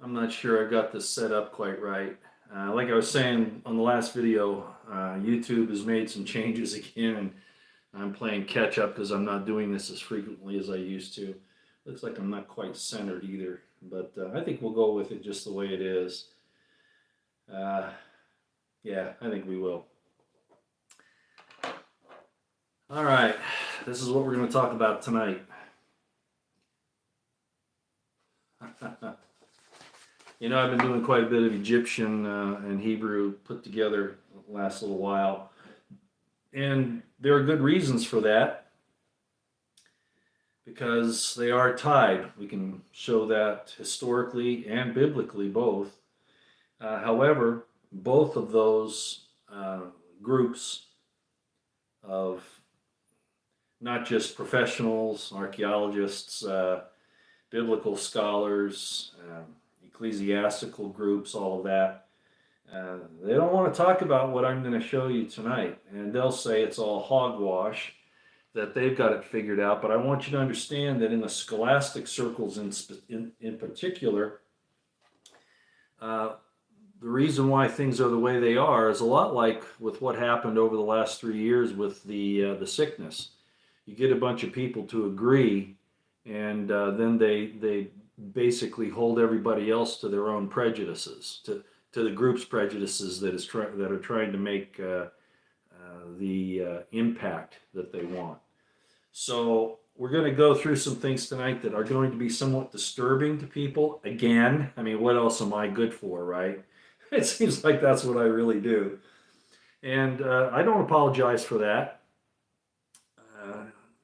I'm not sure I got this set up quite right. Like I was saying on the last video, YouTube has made some changes again, and I'm playing catch up because I'm not doing this as frequently as I used to. Looks like I'm not quite centered either, but I think we'll go with it just the way it is. Uh, yeah, I think we will. All right, this is what we're going to talk about tonight. You know, I've been doing quite a bit of Egyptian and Hebrew put together the last little while. And there are good reasons for that because they are tied. We can show that historically and biblically both. However, both of those groups of not just professionals, archaeologists, biblical scholars, ecclesiastical groups, all of that. They don't want to talk about what I'm going to show you tonight, and they'll say it's all hogwash, that they've got it figured out. But I want you to understand that in the scholastic circles, in particular, the reason why things are the way they are is a lot like with what happened over the last 3 years with the sickness. You get a bunch of people to agree, and then they basically hold everybody else to their own prejudices, to the group's prejudices that are trying to make the impact that they want. So we're going to go through some things tonight that are going to be somewhat disturbing to people. Again, I mean, what else am I good for, right? It seems like that's what I really do. And I don't apologize for that.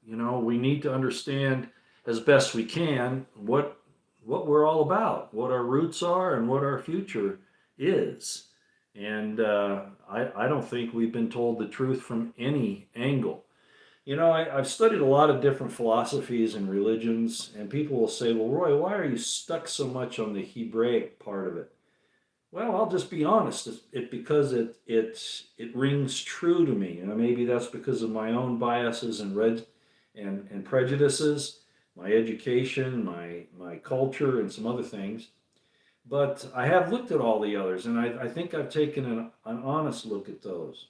You know, we need to understand as best we can what we're all about, what our roots are, and what our future is. And I don't think we've been told the truth from any angle. You know, I've studied a lot of different philosophies and religions, and people will say, well, Roy, why are you stuck so much on the Hebraic part of it? Well, I'll just be honest. Because it rings true to me, and maybe that's because of my own biases and prejudices, my education, my culture, and some other things. But I have looked at all the others, and I think I've taken an honest look at those.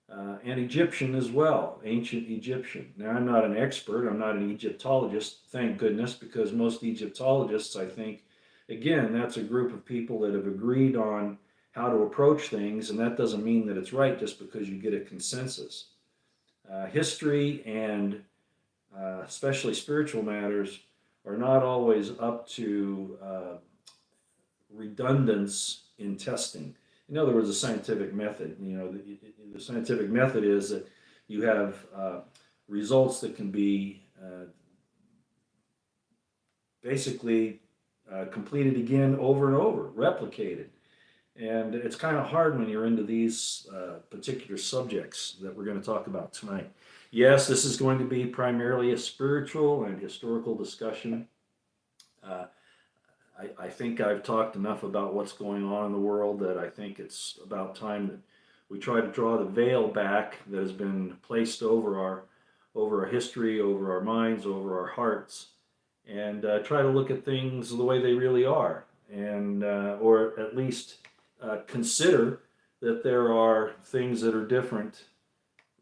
And Egyptian as well, ancient Egyptian. Now, I'm not an expert, I'm not an Egyptologist, thank goodness, because most Egyptologists, I think, again, that's a group of people that have agreed on how to approach things, and that doesn't mean that it's right just because you get a consensus. History and especially spiritual matters are not always up to redundance in testing. In other words, a scientific method. You know, the scientific method is that you have results that can be basically completed again over and over, replicated. And it's kind of hard when you're into these particular subjects that we're going to talk about tonight. Yes, this is going to be primarily a spiritual and historical discussion. I think I've talked enough about what's going on in the world that I think it's about time that we try to draw the veil back that has been placed over our history, over our minds, over our hearts, and try to look at things the way they really are, and or at least consider that there are things that are different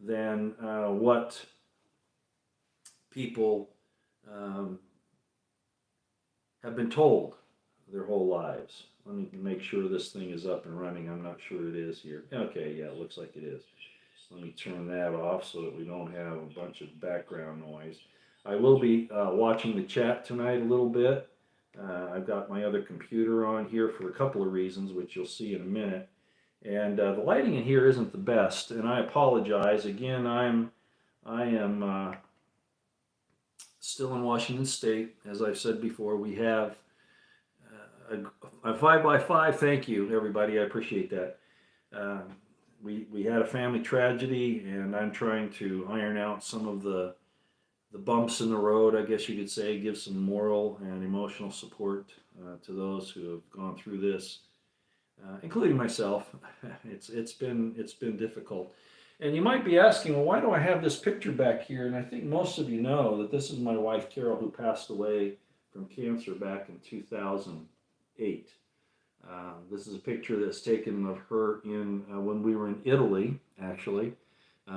than what people have been told their whole lives. Let me make sure this thing is up and running. I'm not sure it is here. Okay, yeah, it looks like it is. Let me turn that off so that we don't have a bunch of background noise. I will be watching the chat tonight a little bit. I've got my other computer on here for a couple of reasons, which you'll see in a minute. And the lighting in here isn't the best, and I apologize. Again, I am still in Washington State. As I've said before, we have a 5x5. Thank you, everybody. I appreciate that. We had a family tragedy, and I'm trying to iron out some of the bumps in the road, I guess you could say, give some moral and emotional support to those who have gone through this, including myself. It's been difficult. And you might be asking, well, why do I have this picture back here? And I think most of you know that this is my wife, Carol, who passed away from cancer back in 2000. 8. This is a picture that's taken of her in when we were in Italy, actually.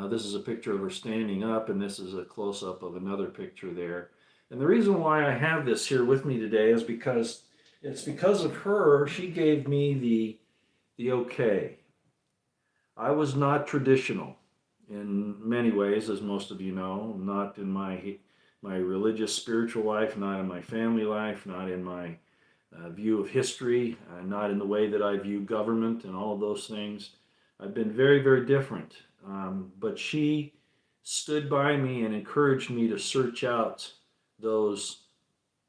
This is a picture of her standing up, and this is a close-up of another picture there. And the reason why I have this here with me today is because it's because of her. She gave me the okay. I was not traditional in many ways, as most of you know, not in my religious spiritual life, not in my family life, not in my view of history, not in the way that I view government and all of those things. I've been very, very different. But she stood by me and encouraged me to search out those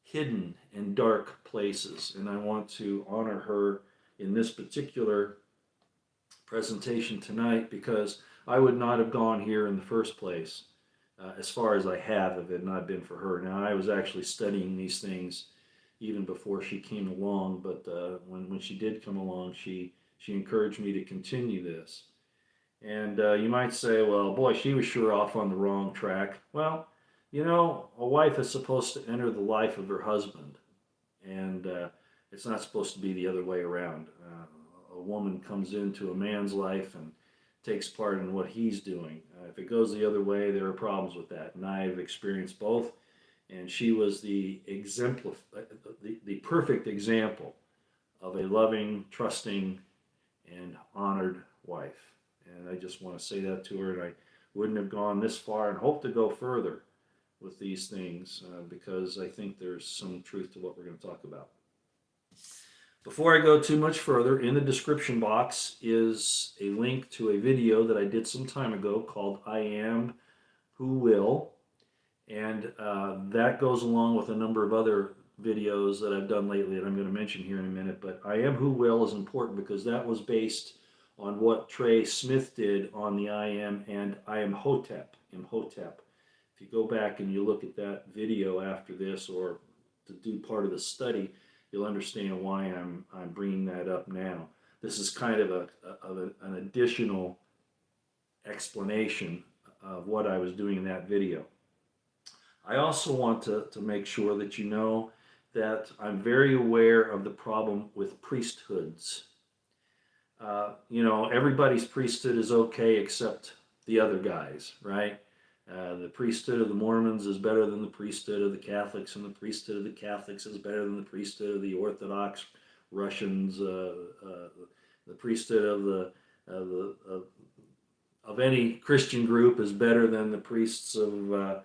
hidden and dark places. And I want to honor her in this particular presentation tonight because I would not have gone here in the first place as far as I have if it had not been for her. Now, I was actually studying these things even before she came along, but when she did come along, she encouraged me to continue this. And you might say, well, boy, she was sure off on the wrong track. Well, you know, a wife is supposed to enter the life of her husband, and it's not supposed to be the other way around. A woman comes into a man's life and takes part in what he's doing. If it goes the other way, there are problems with that, and I've experienced both. And she was the perfect example of a loving, trusting, and honored wife. And I just want to say that to her, and I wouldn't have gone this far and hope to go further with these things because I think there's some truth to what we're going to talk about. Before I go too much further, in the description box is a link to a video that I did some time ago called I Am Who Will. And that goes along with a number of other videos that I've done lately that I'm going to mention here in a minute. But I Am Who Will is important because that was based on what Trey Smith did on the I Am and I Am Hotep, Imhotep. If you go back and you look at that video after this or to do part of the study, you'll understand why I'm bringing that up now. This is kind of an additional explanation of what I was doing in that video. I also want to make sure that you know that I'm very aware of the problem with priesthoods. You know, everybody's priesthood is okay except the other guys, right? The priesthood of the Mormons is better than the priesthood of the Catholics, and the priesthood of the Catholics is better than the priesthood of the Orthodox Russians. The priesthood of any Christian group is better than the priests of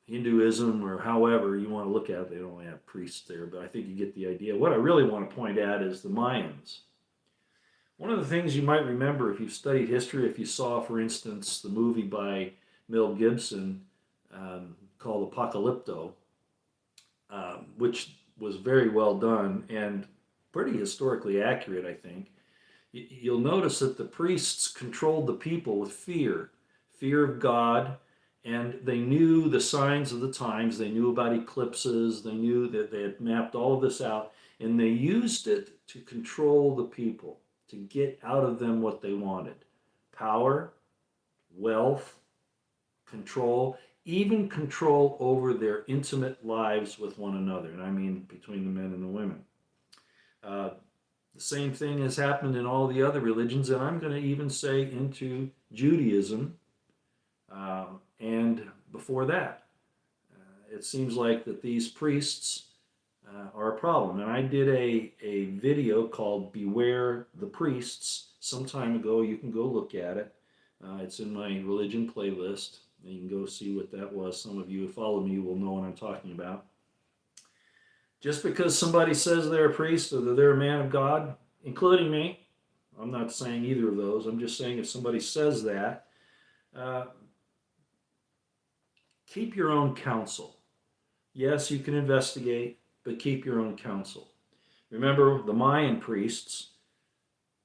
Hinduism, or however you want to look at it. They don't have priests there, but I think you get the idea. What I really want to point at is the Mayans. One of the things you might remember if you've studied history, if you saw, for instance, the movie by Mel Gibson called Apocalypto, which was very well done and pretty historically accurate, I think, you'll notice that the priests controlled the people with fear of God, and they knew the signs of the times. They knew about eclipses. They knew that they had mapped all of this out, and they used it to control the people, to get out of them what they wanted. Power, wealth, control, even control over their intimate lives with one another. And I mean between the men and the women. The same thing has happened in all the other religions, and I'm going to even say into Judaism and before that. It seems like that these priests are a problem. And I did a video called Beware the Priests some time ago. You can go look at it. It's in my religion playlist. You can go see what that was. Some of you who follow me will know what I'm talking about. Just because somebody says they're a priest or that they're a man of God, including me, I'm not saying either of those. I'm just saying if somebody says that, keep your own counsel. Yes, you can investigate, but keep your own counsel. Remember the Mayan priests,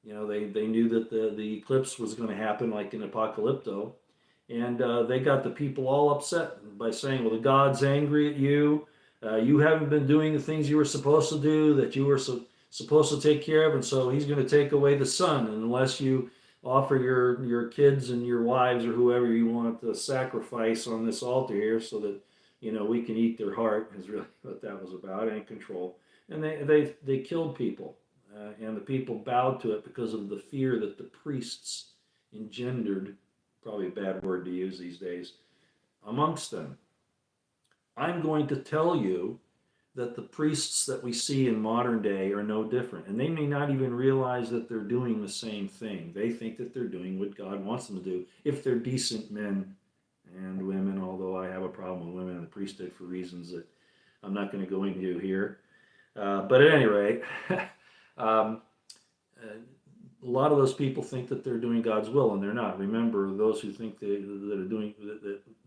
you know, they knew that the eclipse was going to happen like in Apocalypto, and they got the people all upset by saying, well, the God's angry at you. You haven't been doing the things you were supposed to do, that you were supposed to take care of, and so he's going to take away the sun, and unless you offer your kids and your wives or whoever you want to sacrifice on this altar here so that, you know, we can eat their heart, is really what that was about, and control. And they killed people, and the people bowed to it because of the fear that the priests engendered, probably a bad word to use these days, amongst them. I'm going to tell you that the priests that we see in modern day are no different. And they may not even realize that they're doing the same thing. They think that they're doing what God wants them to do if they're decent men and women, although I have a problem with women in the priesthood for reasons that I'm not going to go into here. But at any rate, um, a lot of those people think that they're doing God's will, and they're not. Remember, those who think that are doing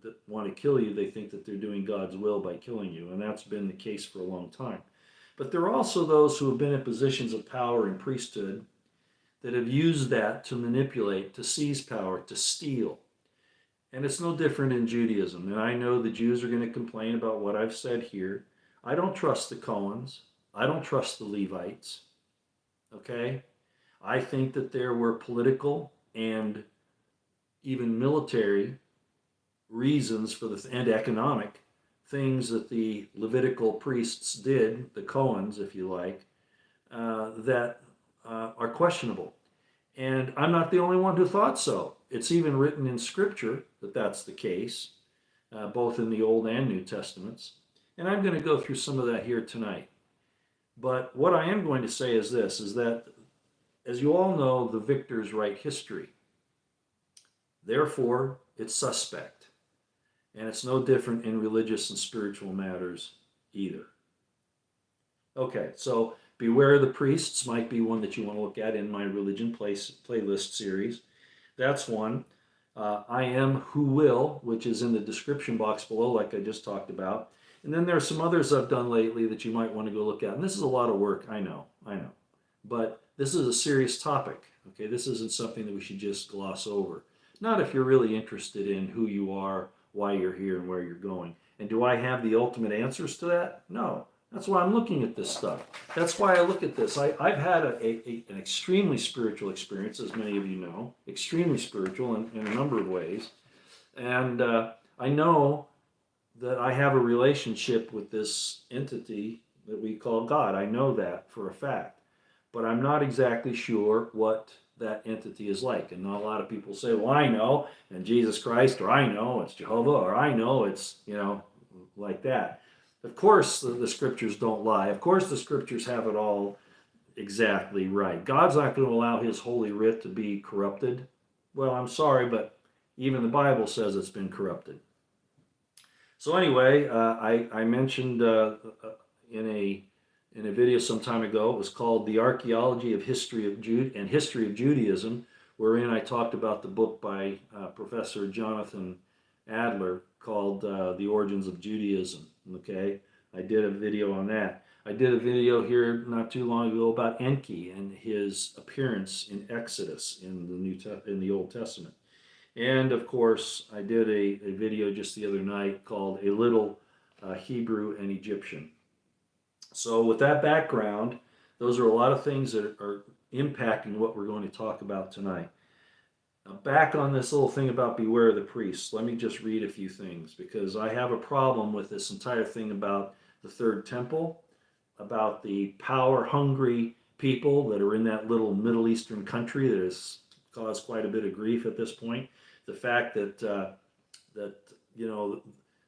that want to kill you, they think that they're doing God's will by killing you, and that's been the case for a long time. But there are also those who have been in positions of power in priesthood that have used that to manipulate, to seize power, to steal. And it's no different in Judaism. And I know the Jews are going to complain about what I've said here. I don't trust the Cohens. I don't trust the Levites. Okay? I think that there were political and even military reasons for and economic things that the Levitical priests did, the Cohens, if you like, that are questionable. And I'm not the only one who thought so. It's even written in Scripture that that's the case, both in the Old and New Testaments. And I'm going to go through some of that here tonight. But what I am going to say is this, is that, as you all know, the victors write history. Therefore, it's suspect. And it's no different in religious and spiritual matters either. Okay, so Beware the Priests might be one that you want to look at in my religion playlist series. That's one. I Am Who Will, which is in the description box below, like I just talked about. And then there are some others I've done lately that you might want to go look at. And this is a lot of work, I know. But this is a serious topic, okay? This isn't something that we should just gloss over. Not if you're really interested in who you are, why you're here, and where you're going. And do I have the ultimate answers to that? No. That's why I'm looking at this stuff. That's why I look at this. I've had an extremely spiritual experience, as many of you know, extremely spiritual in a number of ways. And I know that I have a relationship with this entity that we call God. I know that for a fact. But I'm not exactly sure what that entity is like. And not a lot of people say, well, I know, and Jesus Christ, or I know it's Jehovah, or I know it's, like that. Of course, the scriptures don't lie. Of course, the scriptures have it all exactly right. God's not going to allow his holy writ to be corrupted. Well, I'm sorry, but even the Bible says it's been corrupted. So anyway, I mentioned in a video some time ago, it was called The Archaeology of History of Judaism, wherein I talked about the book by Professor Jonathan Adler called The Origins of Judaism. Okay, I did a video on that. I did a video here not too long ago about Enki and his appearance in Exodus in the Old Testament. And of course, I did a video just the other night called A Little Hebrew and Egyptian. So with that background, those are a lot of things that are impacting what we're going to talk about tonight. Now, back on this little thing about beware the priests, let me just read a few things, because I have a problem with this entire thing about the third temple, about the power-hungry people that are in that little Middle Eastern country that has caused quite a bit of grief at this point. The fact that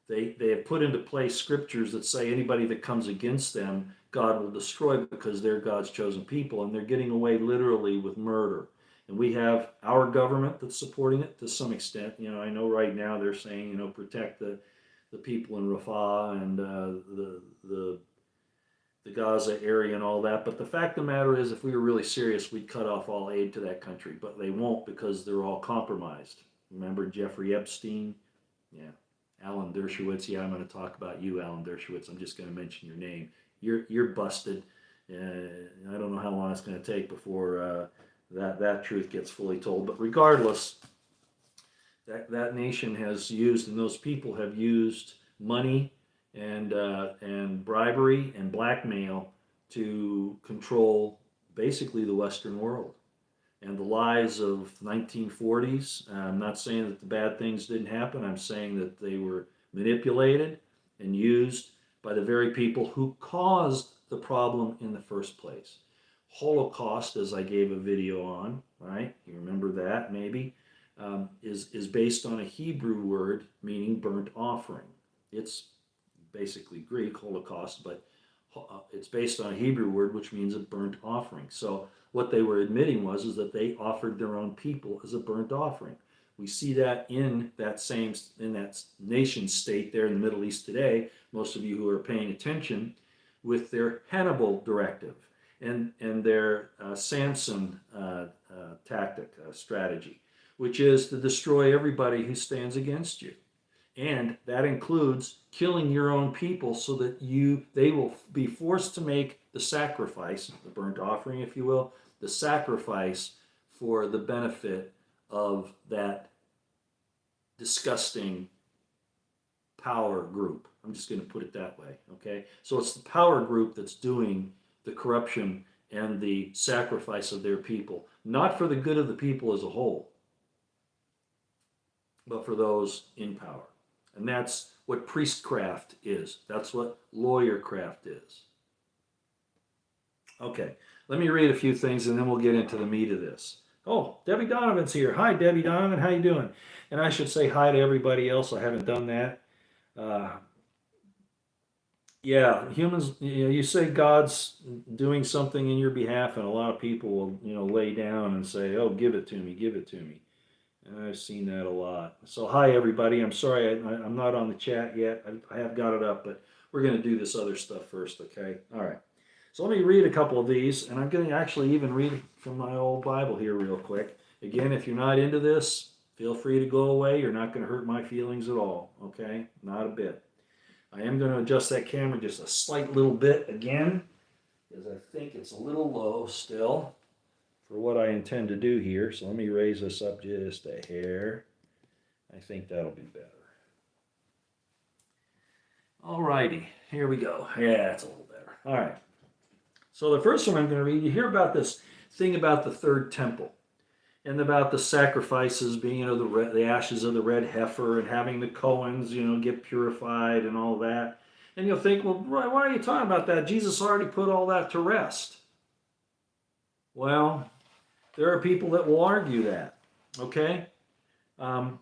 they have put into place scriptures that say anybody that comes against them, God will destroy because they're God's chosen people, and they're getting away literally with murder. And we have our government that's supporting it to some extent. I know right now they're saying, protect the people in Rafah and the Gaza area and all that. But the fact of the matter is, if we were really serious, we'd cut off all aid to that country. But they won't, because they're all compromised. Remember Jeffrey Epstein? Yeah. Alan Dershowitz. Yeah, I'm going to talk about you, Alan Dershowitz. I'm just going to mention your name. You're busted. I don't know how long it's going to take before that truth gets fully told. But regardless, that nation has used, and those people have used money and bribery and blackmail to control basically the Western world. And the lies of 1940s, I'm not saying that the bad things didn't happen. I'm saying that they were manipulated and used by the very people who caused the problem in the first place. Holocaust, as I gave a video on, right? You remember that maybe, is based on a Hebrew word meaning burnt offering. It's basically Greek, Holocaust, but it's based on a Hebrew word which means a burnt offering. So what they were admitting is that they offered their own people as a burnt offering. We see that in that nation state there in the Middle East today, most of you who are paying attention, with their Hannibal directive and their Samson tactic, strategy, which is to destroy everybody who stands against you. And that includes killing your own people so that they will be forced to make the sacrifice, the burnt offering, if you will, the sacrifice for the benefit of that disgusting power group. I'm just going to put it that way, okay? So it's the power group that's doing the corruption and the sacrifice of their people, not for the good of the people as a whole, but for those in power. And that's what priestcraft is. That's what lawyercraft is. Okay, let me read a few things and then we'll get into the meat of this. Oh, Debbie Donovan's here. Hi, Debbie Donovan. How you doing? And I should say hi to everybody else. I haven't done that. Yeah, humans, you say God's doing something in your behalf, and a lot of people will, lay down and say, oh, give it to me, give it to me. And I've seen that a lot. So hi, everybody. I'm sorry I'm not on the chat yet. I have got it up, but we're going to do this other stuff first, okay? All right. So let me read a couple of these, and I'm going to actually even read from my old Bible here real quick. Again, if you're not into this, feel free to go away. You're not going to hurt my feelings at all, okay? Not a bit. I am going to adjust that camera just a slight little bit again, because I think it's a little low still for what I intend to do here. So let me raise this up just a hair. I think that'll be better. All righty, here we go. Yeah, it's a little better. All right. So the first one I'm going to read, you hear about this thing about the third temple and about the sacrifices being, the ashes of the red heifer and having the Cohens, get purified and all that. And you'll think, well, why are you talking about that? Jesus already put all that to rest. Well, there are people that will argue that, okay? I'm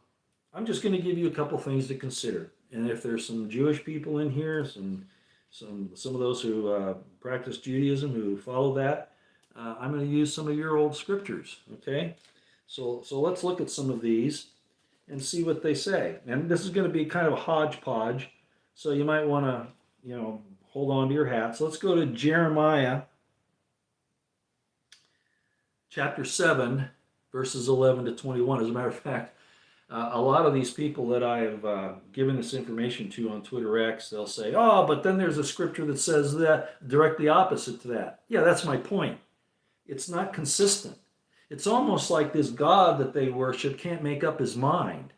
just going to give you a couple things to consider. And if there's some Jewish people in here, some of those who practice Judaism, who follow that, I'm going to use some of your old scriptures, okay? So let's look at some of these and see what they say. And this is going to be kind of a hodgepodge, so you might want to, hold on to your hats. Let's go to Jeremiah chapter 7, verses 11 to 21. As a matter of fact, a lot of these people that I have given this information to on Twitter X, they'll say, oh, but then there's a scripture that says that directly opposite to that. Yeah, that's my point. It's not consistent. It's almost like this God that they worship can't make up his mind.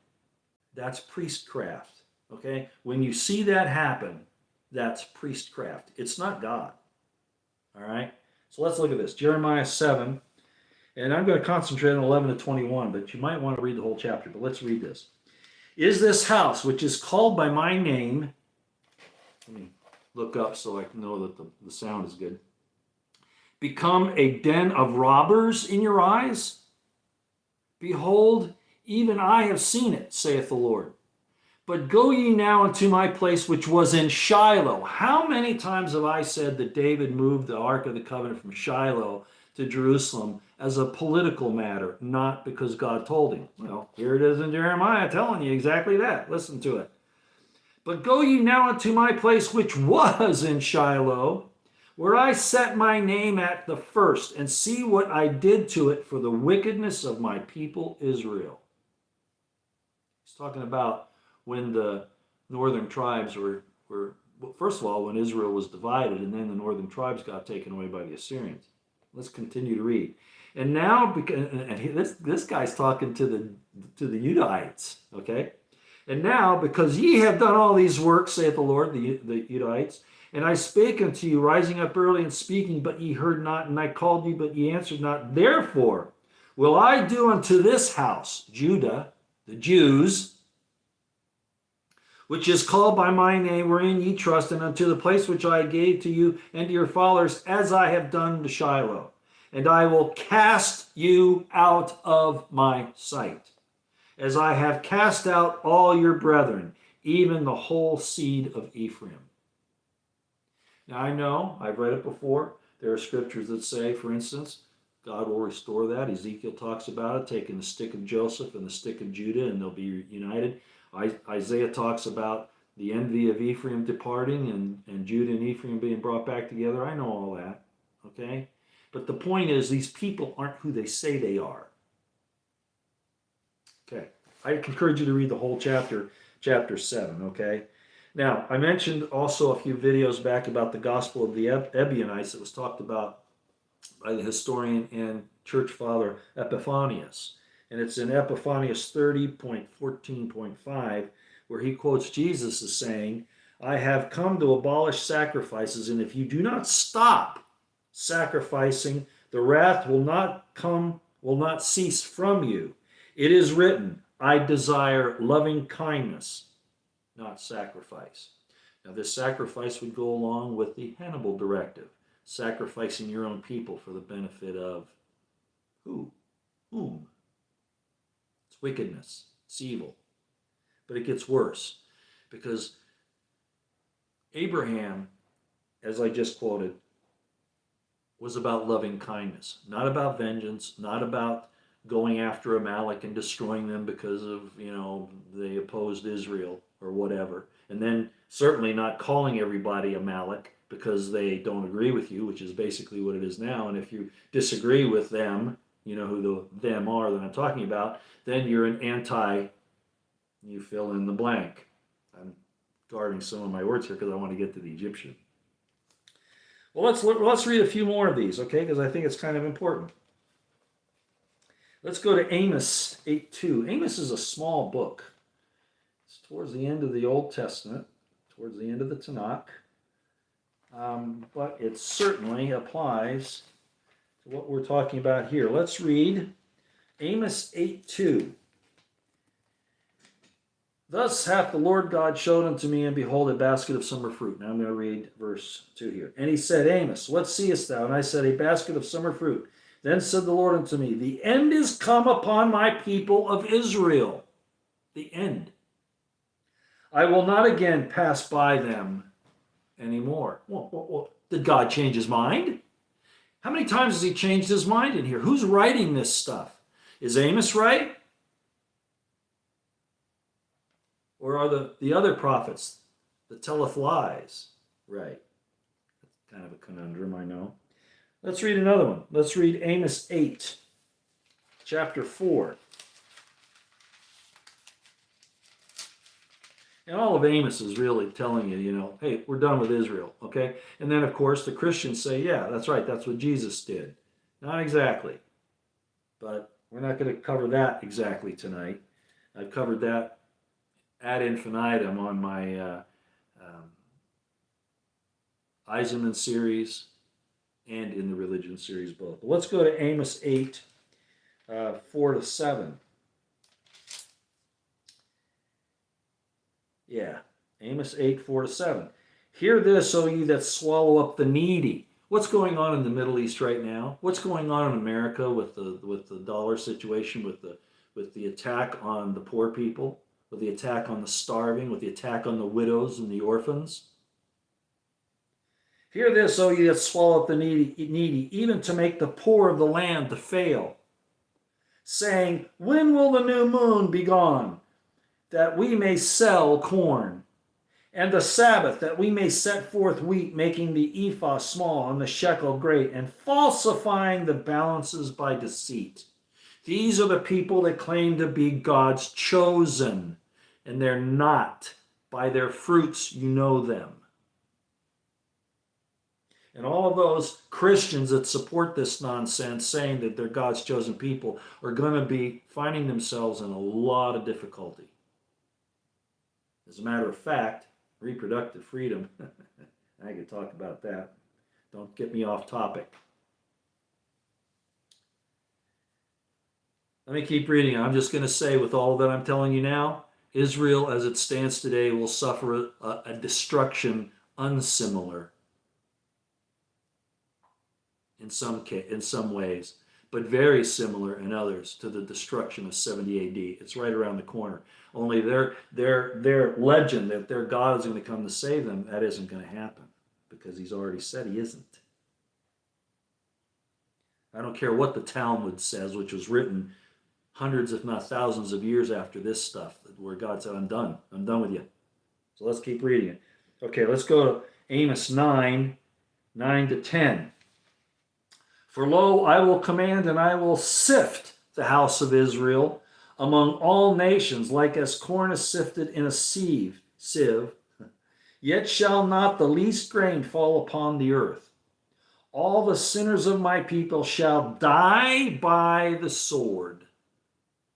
That's priestcraft, okay? When you see that happen, that's priestcraft. It's not God, all right? So let's look at this. Jeremiah 7, and I'm going to concentrate on 11 to 21, but you might want to read the whole chapter, but let's read this. Is this house, which is called by my name, let me look up so I can know that the sound is good, become a den of robbers in your eyes? Behold, even I have seen it, saith the Lord. But go ye now into my place which was in Shiloh. How many times have I said that David moved the Ark of the Covenant from Shiloh to Jerusalem as a political matter, not because God told him? Well, here it is in Jeremiah telling you exactly that. Listen to it. But go ye now into my place which was in Shiloh, where I set my name at the first, and see what I did to it for the wickedness of my people Israel. He's talking about when the northern tribes were first of all, when Israel was divided, and then the northern tribes got taken away by the Assyrians. Let's continue to read. And now, this guy's talking to the Judahites, okay? And now, because ye have done all these works, saith the Lord, the Judahites, and I spake unto you, rising up early and speaking, but ye heard not, and I called you, but ye answered not. Therefore will I do unto this house, Judah, the Jews, which is called by my name, wherein ye trust, and unto the place which I gave to you and to your fathers, as I have done to Shiloh. And I will cast you out of my sight, as I have cast out all your brethren, even the whole seed of Ephraim. Now I know, I've read it before, there are scriptures that say, for instance, God will restore that. Ezekiel talks about it, taking the stick of Joseph and the stick of Judah, and they'll be united. Isaiah talks about the envy of Ephraim departing and Judah and Ephraim being brought back together. I know all that, okay? But the point is, these people aren't who they say they are. Okay, I encourage you to read the whole chapter 7, okay? Now, I mentioned also a few videos back about the Gospel of the Ebionites that was talked about by the historian and church father Epiphanius. And it's in Epiphanius 30.14.5, where he quotes Jesus as saying, I have come to abolish sacrifices, and if you do not stop sacrificing, the wrath will not cease from you. It is written, I desire loving kindness, not sacrifice. Now, this sacrifice would go along with the Hannibal directive, sacrificing your own people for the benefit of who? Whom? It's wickedness. It's evil. But it gets worse, because Abraham, as I just quoted, was about loving kindness, not about vengeance, not about going after Amalek and destroying them because of, they opposed Israel or whatever. And then certainly not calling everybody Amalek because they don't agree with you, which is basically what it is now. And if you disagree with them, you know who the them are that I'm talking about, then you're an you fill in the blank. I'm guarding some of my words here because I want to get to the Egyptian. Well, let's read a few more of these, okay? Because I think it's kind of important. Let's go to Amos 8:2. Amos is a small book. It's towards the end of the Old Testament, towards the end of the Tanakh. But it certainly applies to what we're talking about here. Let's read Amos 8:2. Thus hath the Lord God showed unto me, and behold, a basket of summer fruit. Now I'm going to read verse 2 here. And he said, Amos, what seest thou? And I said, a basket of summer fruit. Then said the Lord unto me, the end is come upon my people of Israel. The end. I will not again pass by them anymore. Well, did God change his mind? How many times has he changed his mind in here? Who's writing this stuff? Is Amos right? Or are the other prophets that telleth lies right? That's kind of a conundrum, I know. Let's read another one. Let's read Amos 8, chapter 4. And all of Amos is really telling you, hey, we're done with Israel, okay? And then, of course, the Christians say, yeah, that's right, that's what Jesus did. Not exactly. But we're not going to cover that exactly tonight. I've covered that ad infinitum on my Eisenman series and in the religion series both. But let's go to Amos 8, 4-7. Yeah, Amos 8, 4-7. Hear this, O ye that swallow up the needy. What's going on in the Middle East right now? What's going on in America with the dollar situation, with the attack on the poor people, with the attack on the starving, with the attack on the widows and the orphans? Hear this, O ye that swallow up the needy, even to make the poor of the land to fail, saying, when will the new moon be gone, that we may sell corn, and the Sabbath, that we may set forth wheat, making the ephah small and the shekel great, and falsifying the balances by deceit. These are the people that claim to be God's chosen, and they're not. By their fruits you know them. And all of those Christians that support this nonsense, saying that they're God's chosen people, are going to be finding themselves in a lot of difficulty. As a matter of fact, reproductive freedom, I could talk about that. Don't get me off topic. Let me keep reading. I'm just going to say, with all that I'm telling you now, Israel, as it stands today, will suffer a destruction unsimilar in some ways, but very similar in others to the destruction of 70 A.D. It's right around the corner. Only their legend that their God is going to come to save them, that isn't going to happen because he's already said he isn't. I don't care what the Talmud says, which was written hundreds, if not thousands of years after this stuff, where God said, I'm done with you. So let's keep reading it. Okay, let's go to Amos 9 to 10. For lo, I will command and I will sift the house of Israel among all nations, like as corn is sifted in a sieve. Yet shall not the least grain fall upon the earth. All the sinners of my people shall die by the sword.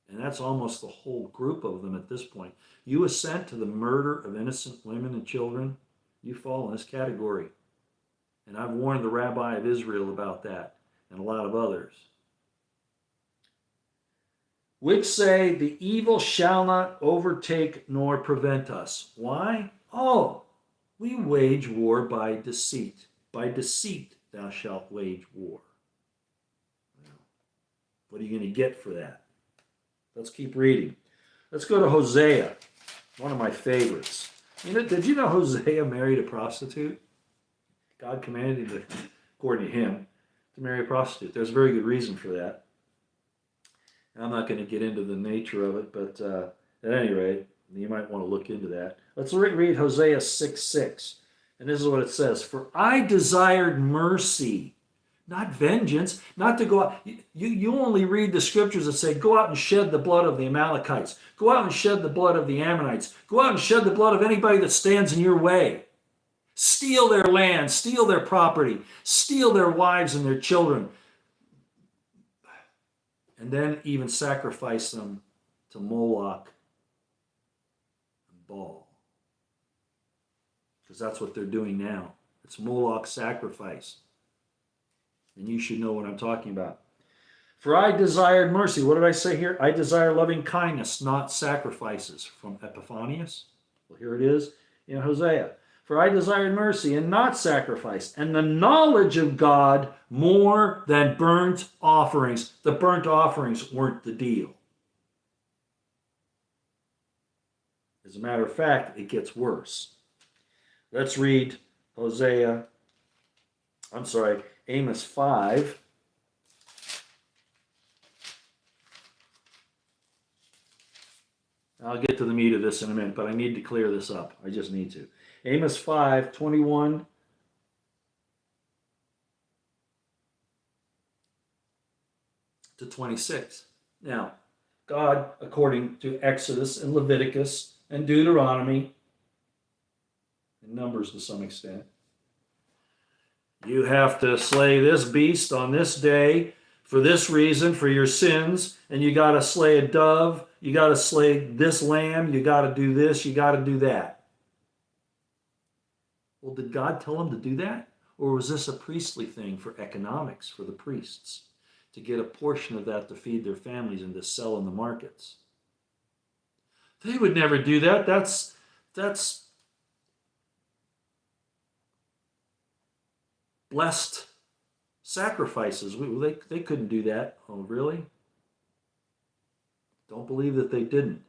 And that's almost the whole group of them at this point. You assent to the murder of innocent women and children, you fall in this category. And I've warned the rabbi of Israel about that, and a lot of others. Which say, the evil shall not overtake nor prevent us. Why? Oh, we wage war by deceit. By deceit thou shalt wage war. Well, what are you going to get for that? Let's keep reading. Let's go to Hosea, one of my favorites. Did you know Hosea married a prostitute? God commanded him, according to him, to marry a prostitute. There's a very good reason for that. I'm not going to get into the nature of it, but at any rate, you might want to look into that. Let's read Hosea 6:6. And this is what it says. For I desired mercy, not vengeance, not to go out. You only read the scriptures that say, go out and shed the blood of the Amalekites. Go out and shed the blood of the Ammonites. Go out and shed the blood of anybody that stands in your way. Steal their land, steal their property, steal their wives and their children. And then even sacrifice them to Moloch and Baal. Because that's what they're doing now. It's Moloch sacrifice. And you should know what I'm talking about. For I desired mercy. What did I say here? I desire loving kindness, not sacrifices. From Epiphanius. Well, here it is in Hosea. For I desired mercy and not sacrifice, and the knowledge of God more than burnt offerings. The burnt offerings weren't the deal. As a matter of fact, it gets worse. Let's read Amos 5. I'll get to the meat of this in a minute, but I need to clear this up. I just need to. Amos 5, 21 to 26. Now, God, according to Exodus and Leviticus and Deuteronomy, and Numbers to some extent, you have to slay this beast on this day for this reason, for your sins, and you got to slay a dove, you got to slay this lamb, you got to do this, you got to do that. Well, did God tell them to do that? Or was this a priestly thing for economics, for the priests, to get a portion of that to feed their families and to sell in the markets? They would never do that. That's blessed sacrifices. They couldn't do that. Oh, really? Don't believe that they didn't.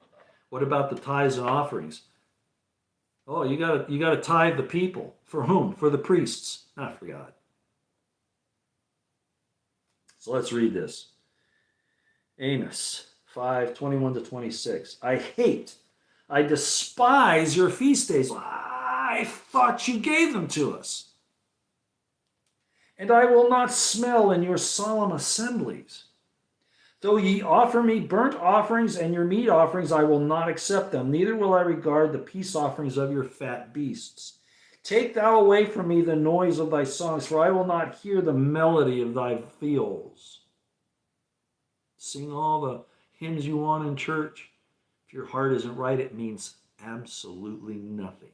What about the tithes and offerings? Oh, you gotta tithe the people. For whom? For the priests, not for God. So let's read this. Amos 5, 21 to 26. I despise your feast days. I thought you gave them to us. And I will not smell in your solemn assemblies. Though ye offer me burnt offerings and your meat offerings, I will not accept them, neither will I regard the peace offerings of your fat beasts. Take thou away from me the noise of thy songs, for I will not hear the melody of thy viols. Sing all the hymns you want in church. If your heart isn't right, it means absolutely nothing.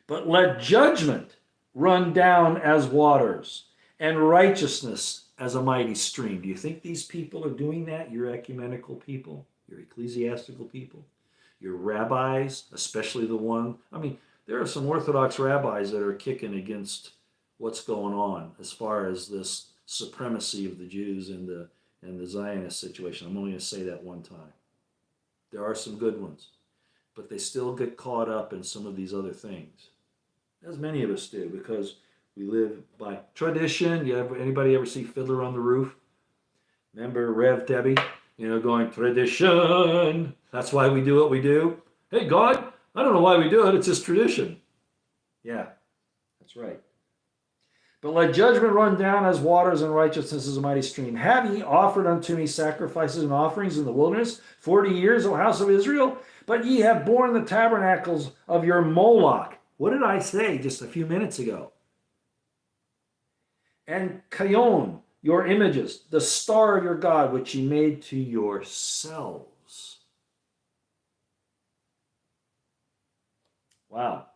But let judgment run down as waters, and righteousness as a mighty stream. Do you think these people are doing that? Your ecumenical people, your ecclesiastical people, your rabbis, especially the one. I mean, there are some Orthodox rabbis that are kicking against what's going on as far as this supremacy of the Jews and the Zionist situation. I'm only going to say that one time. There are some good ones, but they still get caught up in some of these other things, as many of us do, because we live by tradition. Anybody ever see Fiddler on the Roof? Remember Rev Debbie? Going, tradition. That's why we do what we do. Hey, God, I don't know why we do it. It's just tradition. Yeah, that's right. But let judgment run down as waters and righteousness as a mighty stream. Have ye offered unto me sacrifices and offerings in the wilderness 40 years, O house of Israel? But ye have borne the tabernacles of your Moloch. What did I say just a few minutes ago? And Kayon, your images, the star of your God, which ye made to yourselves. Wow.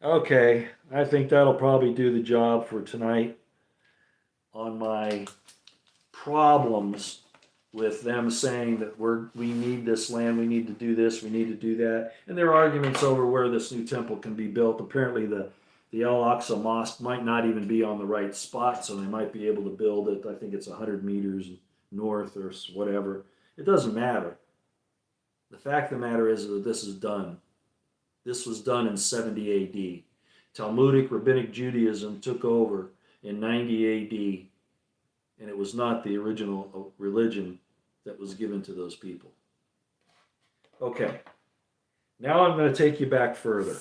Okay, I think that'll probably do the job for tonight on my problems with them saying that we need this land, we need to do this, we need to do that. And there are arguments over where this new temple can be built. Apparently the Al-Aqsa Mosque might not even be on the right spot, so they might be able to build it. I think it's 100 meters north or whatever. It doesn't matter. The fact of the matter is that this is done. This was done in 70 AD. Talmudic Rabbinic Judaism took over in 90 AD, and it was not the original religion that was given to those people. Okay, now I'm going to take you back further.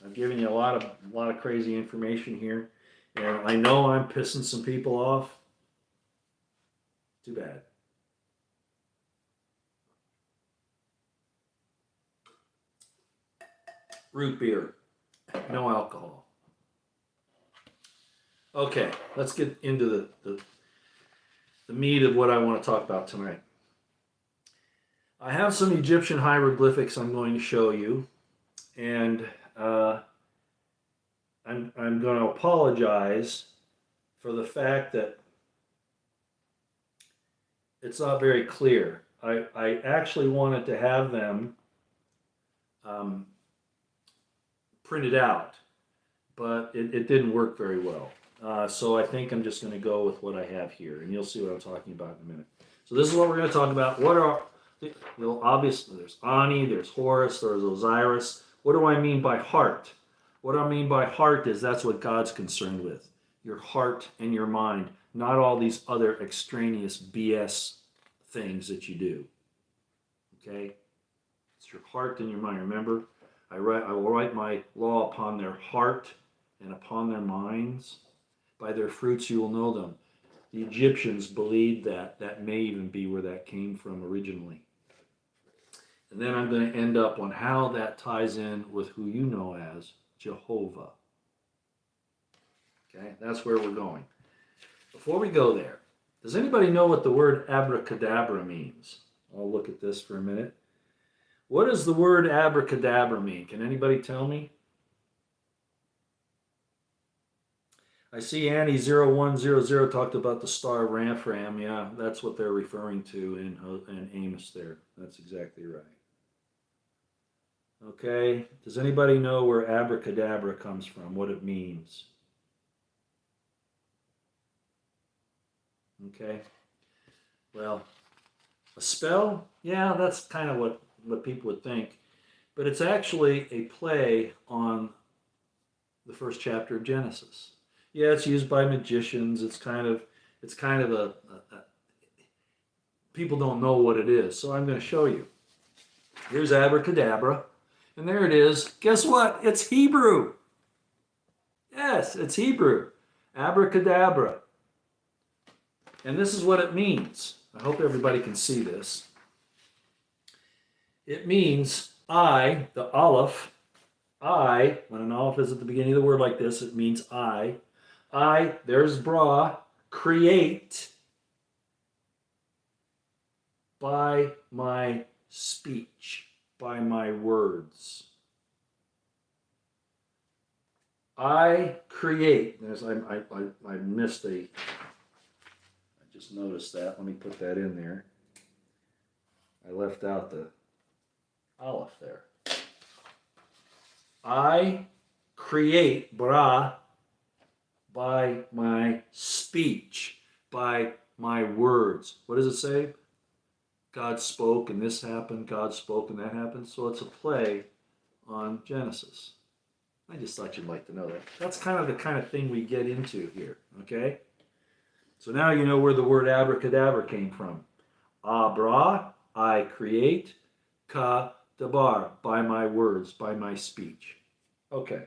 I've given you a lot of crazy information here, and I know I'm pissing some people off. Too bad. Root beer, no alcohol. Okay, let's get into the meat of what I want to talk about tonight. I have some Egyptian hieroglyphics I'm going to show you, and I'm going to apologize for the fact that it's not very clear. I actually wanted to have them printed out, but it didn't work very well. So I think I'm just going to go with what I have here, and you'll see what I'm talking about in a minute. So this is what we're going to talk about. What are, obviously there's Ani, there's Horus, there's Osiris. What do I mean by heart? What I mean by heart is that's what God's concerned with. Your heart and your mind, not all these other extraneous BS things that you do. Okay? It's your heart and your mind. Remember, I will write my law upon their heart and upon their minds. By their fruits you will know them. The Egyptians believed that. That may even be where that came from originally. And then I'm going to end up on how that ties in with who you know as Jehovah. Okay, that's where we're going. Before we go there, does anybody know what the word abracadabra means? I'll look at this for a minute. What does the word abracadabra mean? Can anybody tell me? I see Annie0100 talked about the star of Ramphram. Yeah, that's what they're referring to in Amos there. That's exactly right. Okay, does anybody know where abracadabra comes from, what it means? Okay, well, a spell? Yeah, that's kind of what people would think. But it's actually a play on the first chapter of Genesis. Yeah, it's used by magicians. It's kind of a people don't know what it is. So I'm going to show you. Here's abracadabra. And there it is. Guess what? It's Hebrew. Yes, it's Hebrew. Abracadabra. And this is what it means. I hope everybody can see this. It means I, the aleph, I, when an aleph is at the beginning of the word like this, it means I, there's bra, create by my speech, by my words. I create. I missed I just noticed that. Let me put that in there. I left out the aleph there. I create, bara, by my speech, by my words. What does it say? God spoke and this happened, God spoke and that happened. So it's a play on Genesis. I just thought you'd like to know that. That's kind of the kind of thing we get into here, okay? So now you know where the word abracadabra came from. Abra, I create, ka, dabar, by my words, by my speech. Okay.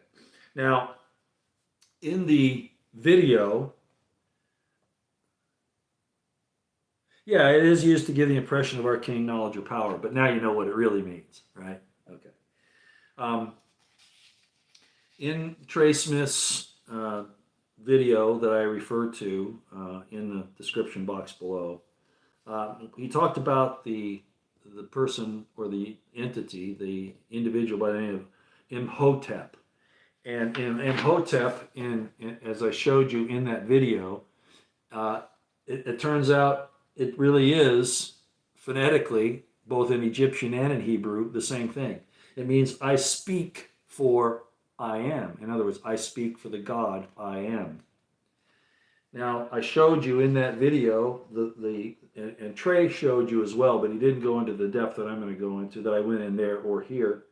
Now, in the video, yeah, it is used to give the impression of arcane knowledge or power, but now you know what it really means, right? Okay. In Trey Smith's video that I referred to in the description box below, he talked about the person or the entity, the individual by the name of Imhotep. And in Imhotep, as I showed you in that video, it turns out it really is phonetically, both in Egyptian and in Hebrew, the same thing. It means I speak for I am. In other words, I speak for the God I am. Now, I showed you in that video, and Trey showed you as well, but he didn't go into the depth that I'm going to go into, that I went in there or here,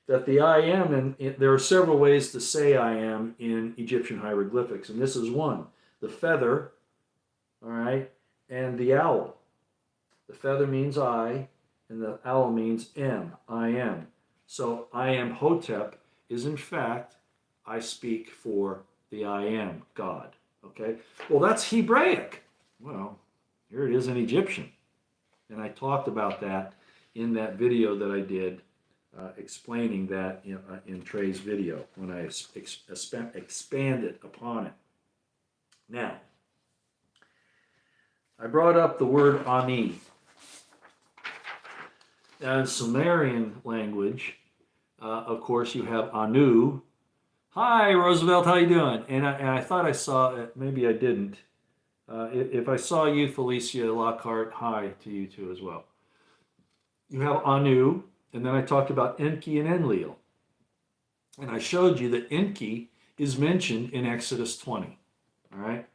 that the I am, and there are several ways to say I am in Egyptian hieroglyphics, and this is one. The feather, all right, and the owl. The feather means I, and the owl means am, I am. So I am Hotep is in fact, I speak for the I am, God. Okay? Well, that's Hebraic. Well, here it is in Egyptian. And I talked about that in that video that I did explaining that in Trey's video when I expanded upon it. Now, I brought up the word Ani. Now, in Sumerian language, of course, you have Anu. Hi, Roosevelt, how you doing? And I thought I saw it. Maybe I didn't. If I saw you, Felicia Lockhart, hi to you too as well. You have Anu, and then I talked about Enki and Enlil. And I showed you that Enki is mentioned in Exodus 20. All right?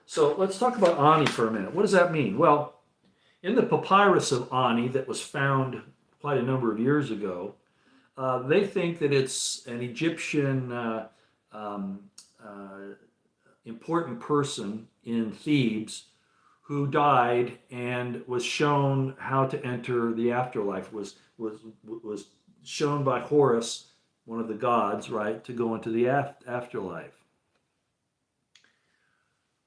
So let's talk about Ani for a minute. What does that mean? Well, in the papyrus of Ani that was found quite a number of years ago, they think that it's an Egyptian important person in Thebes who died and was shown how to enter the afterlife, was shown by Horus, one of the gods, right, to go into the afterlife.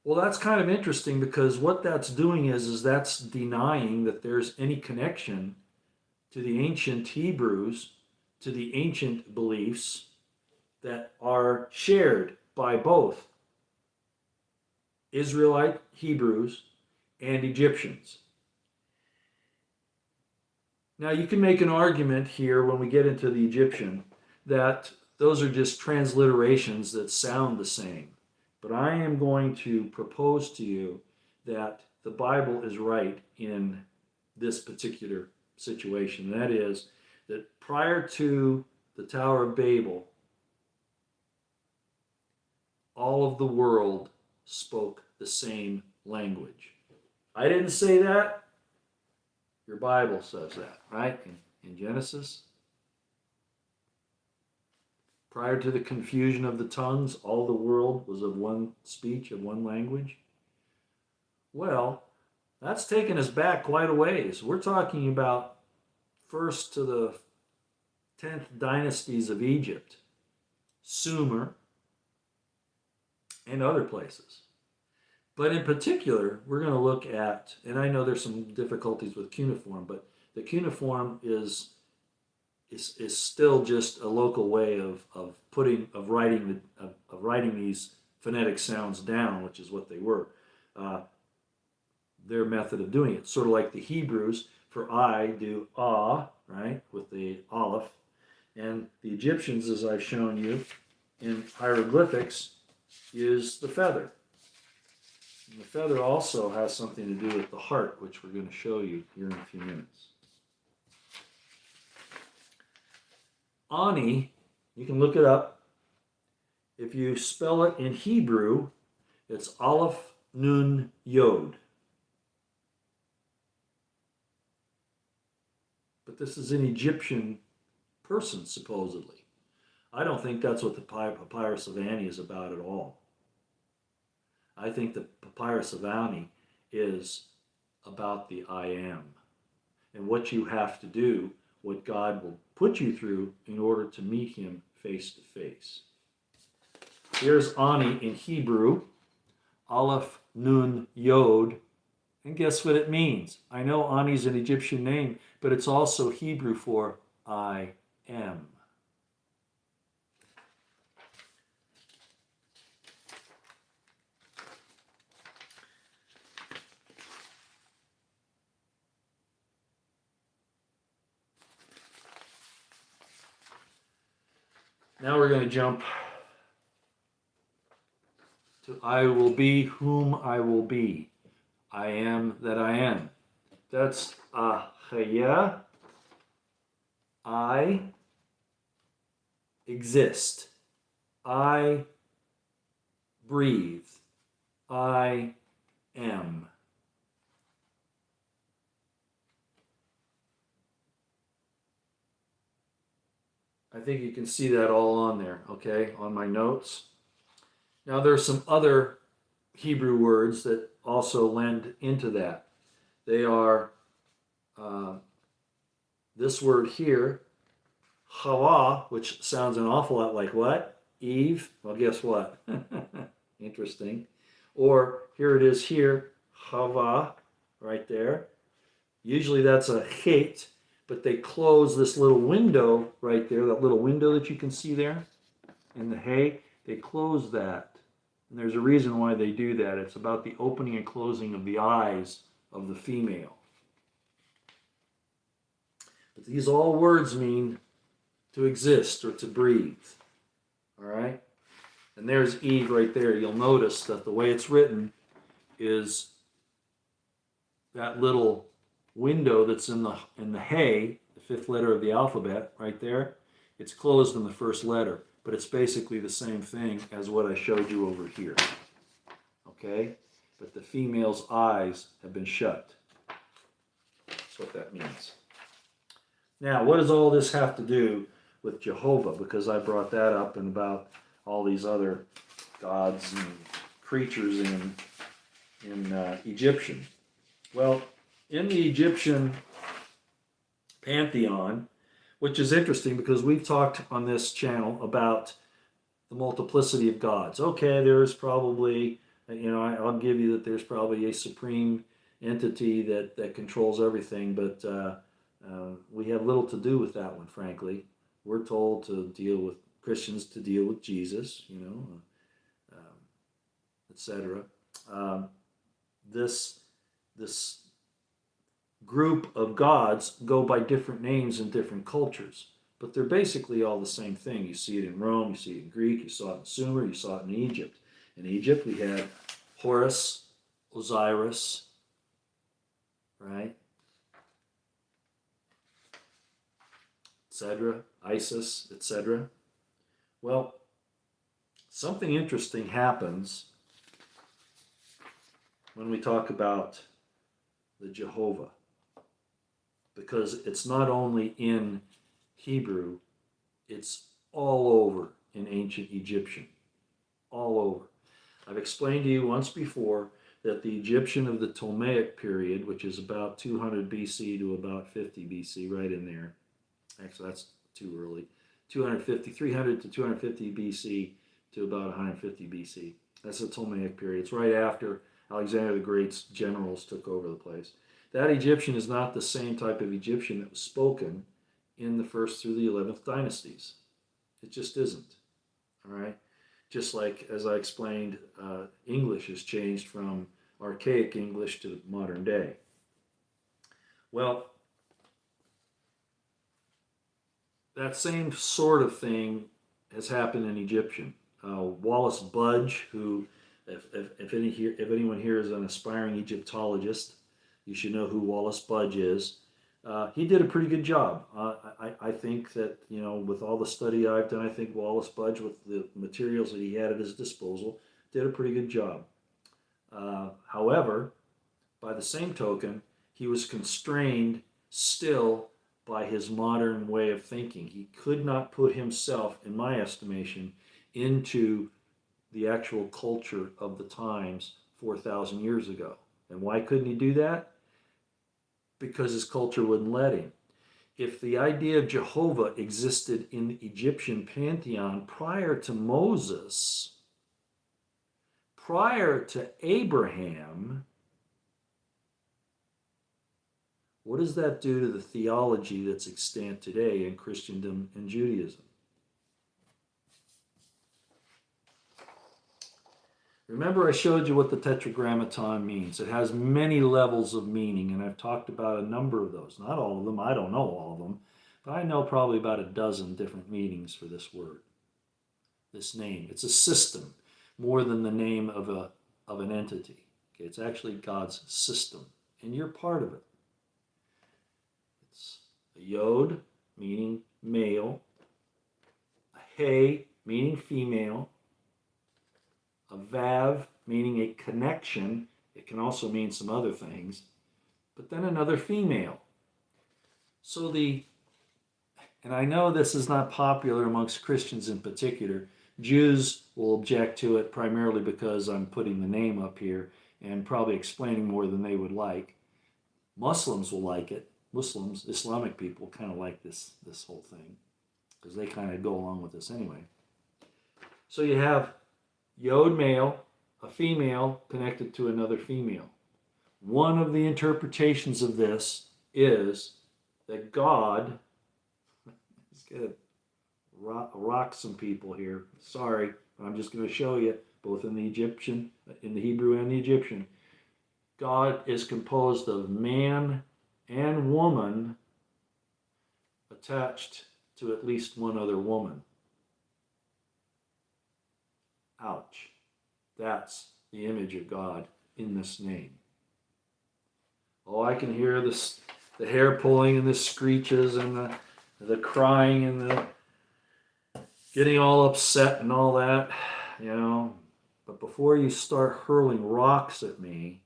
Well, that's kind of interesting because what that's doing is that's denying that there's any connection to the ancient Hebrews, to the ancient beliefs that are shared by both Israelite Hebrews and Egyptians. Now, you can make an argument here when we get into the Egyptian that those are just transliterations that sound the same. But I am going to propose to you that the Bible is right in this particular situation. That is, that prior to the Tower of Babel, all of the world spoke the same language. I didn't say that. Your Bible says that, right? In Genesis. Prior to the confusion of the tongues, all the world was of one speech, of one language. Well, that's taken us back quite a ways. We're talking about first to the 10th dynasties of Egypt, Sumer, and other places. But in particular, we're going to look at, and I know there's some difficulties with cuneiform, but the cuneiform is still just a local way of writing these phonetic sounds down, which is what they were. Their method of doing it, sort of like the Hebrews for I do ah, right, with the aleph, and the Egyptians, as I've shown you in hieroglyphics, use the feather. And the feather also has something to do with the heart, which we're going to show you here in a few minutes. Ani, you can look it up. If you spell it in Hebrew, it's Aleph Nun Yod. But this is an Egyptian person, supposedly. I don't think that's what the Papyrus of Ani is about at all. I think the Papyrus of Ani is about the I am and what you have to do, what God will put you through in order to meet him face to face. Here's Ani in Hebrew, Aleph Nun Yod, and guess what it means? I know Ani is an Egyptian name, but it's also Hebrew for I am. Now we're going to jump to I will be whom I will be. I am that I am. That's Ahaya. I exist. I breathe. I am. I think you can see that all on there, okay, on my notes. Now there are some other Hebrew words that also lend into that. They are this word here, Hawa, which sounds an awful lot like what? Eve? Well, guess what? Interesting. Or here it is here, Hava, right there. Usually that's a hate, but they close this little window right there, that little window that you can see there in the hay. They close that. And there's a reason why they do that. It's about the opening and closing of the eyes of the female. But these all words mean to exist or to breathe. All right? And there's Eve right there. You'll notice that the way it's written is that little window that's in the hay, the fifth letter of the alphabet, right there. It's closed in the first letter, but it's basically the same thing as what I showed you over here. Okay? But the female's eyes have been shut. That's what that means. Now, what does all this have to do with Jehovah? Because I brought that up and about all these other gods and creatures in Egyptian. Well, in the Egyptian pantheon, which is interesting because we've talked on this channel about the multiplicity of gods. Okay, there's probably, I'll give you that there's probably a supreme entity that controls everything, but we have little to do with that one, frankly. We're told to deal with Christians, to deal with Jesus, etc. This group of gods go by different names in different cultures, but they're basically all the same thing. You see it in Rome, you see it in Greek, you saw it in Sumer, you saw it in Egypt. In Egypt, we had Horus, Osiris, right? Etc., Isis, etc. Well, something interesting happens when we talk about the Jehovah, because it's not only in Hebrew, it's all over in ancient Egyptian, all over. I've explained to you once before that the Egyptian of the Ptolemaic period, which is about 200 BC to about 50 BC, right in there. Actually, that's too early. 300 to 250 BC to about 150 BC. That's the Ptolemaic period. It's right after Alexander the Great's generals took over the place. That Egyptian is not the same type of Egyptian that was spoken in the 1st through the 11th dynasties. It just isn't. All right? Just like, as I explained, English has changed from archaic English to modern day. Well, that same sort of thing has happened in Egyptian. Wallace Budge, who, if anyone here is an aspiring Egyptologist, you should know who Wallace Budge is. He did a pretty good job. I think that, with all the study I've done, I think Wallace Budge, with the materials that he had at his disposal, did a pretty good job. However, by the same token, he was constrained still by his modern way of thinking. He could not put himself, in my estimation, into the actual culture of the times 4,000 years ago. And why couldn't he do that? Because his culture wouldn't let him. If the idea of Jehovah existed in the Egyptian pantheon prior to Moses, prior to Abraham, what does that do to the theology that's extant today in Christendom and Judaism? Remember, I showed you what the Tetragrammaton means. It has many levels of meaning, and I've talked about a number of those. Not all of them. I don't know all of them. But I know probably about a dozen different meanings for this word, this name. It's a system more than the name of an entity. Okay, it's actually God's system, and you're part of it. It's a yod, meaning male, a he, meaning female, a vav, meaning a connection. It can also mean some other things, but then another female. So and I know this is not popular amongst Christians in particular. Jews will object to it primarily because I'm putting the name up here and probably explaining more than they would like. Muslims will like it. Muslims, Islamic people, kind of like this whole thing because they kind of go along with this anyway. So you have yod male, a female connected to another female. One of the interpretations of this is that God, let's get rock some people here. Sorry, but I'm just going to show you, both in the Egyptian, in the Hebrew and the Egyptian, God is composed of man and woman attached to at least one other woman. Ouch. That's the image of God in this name. Oh, I can hear this, the hair pulling and the screeches and the crying and the getting all upset and all that, But before you start hurling rocks at me,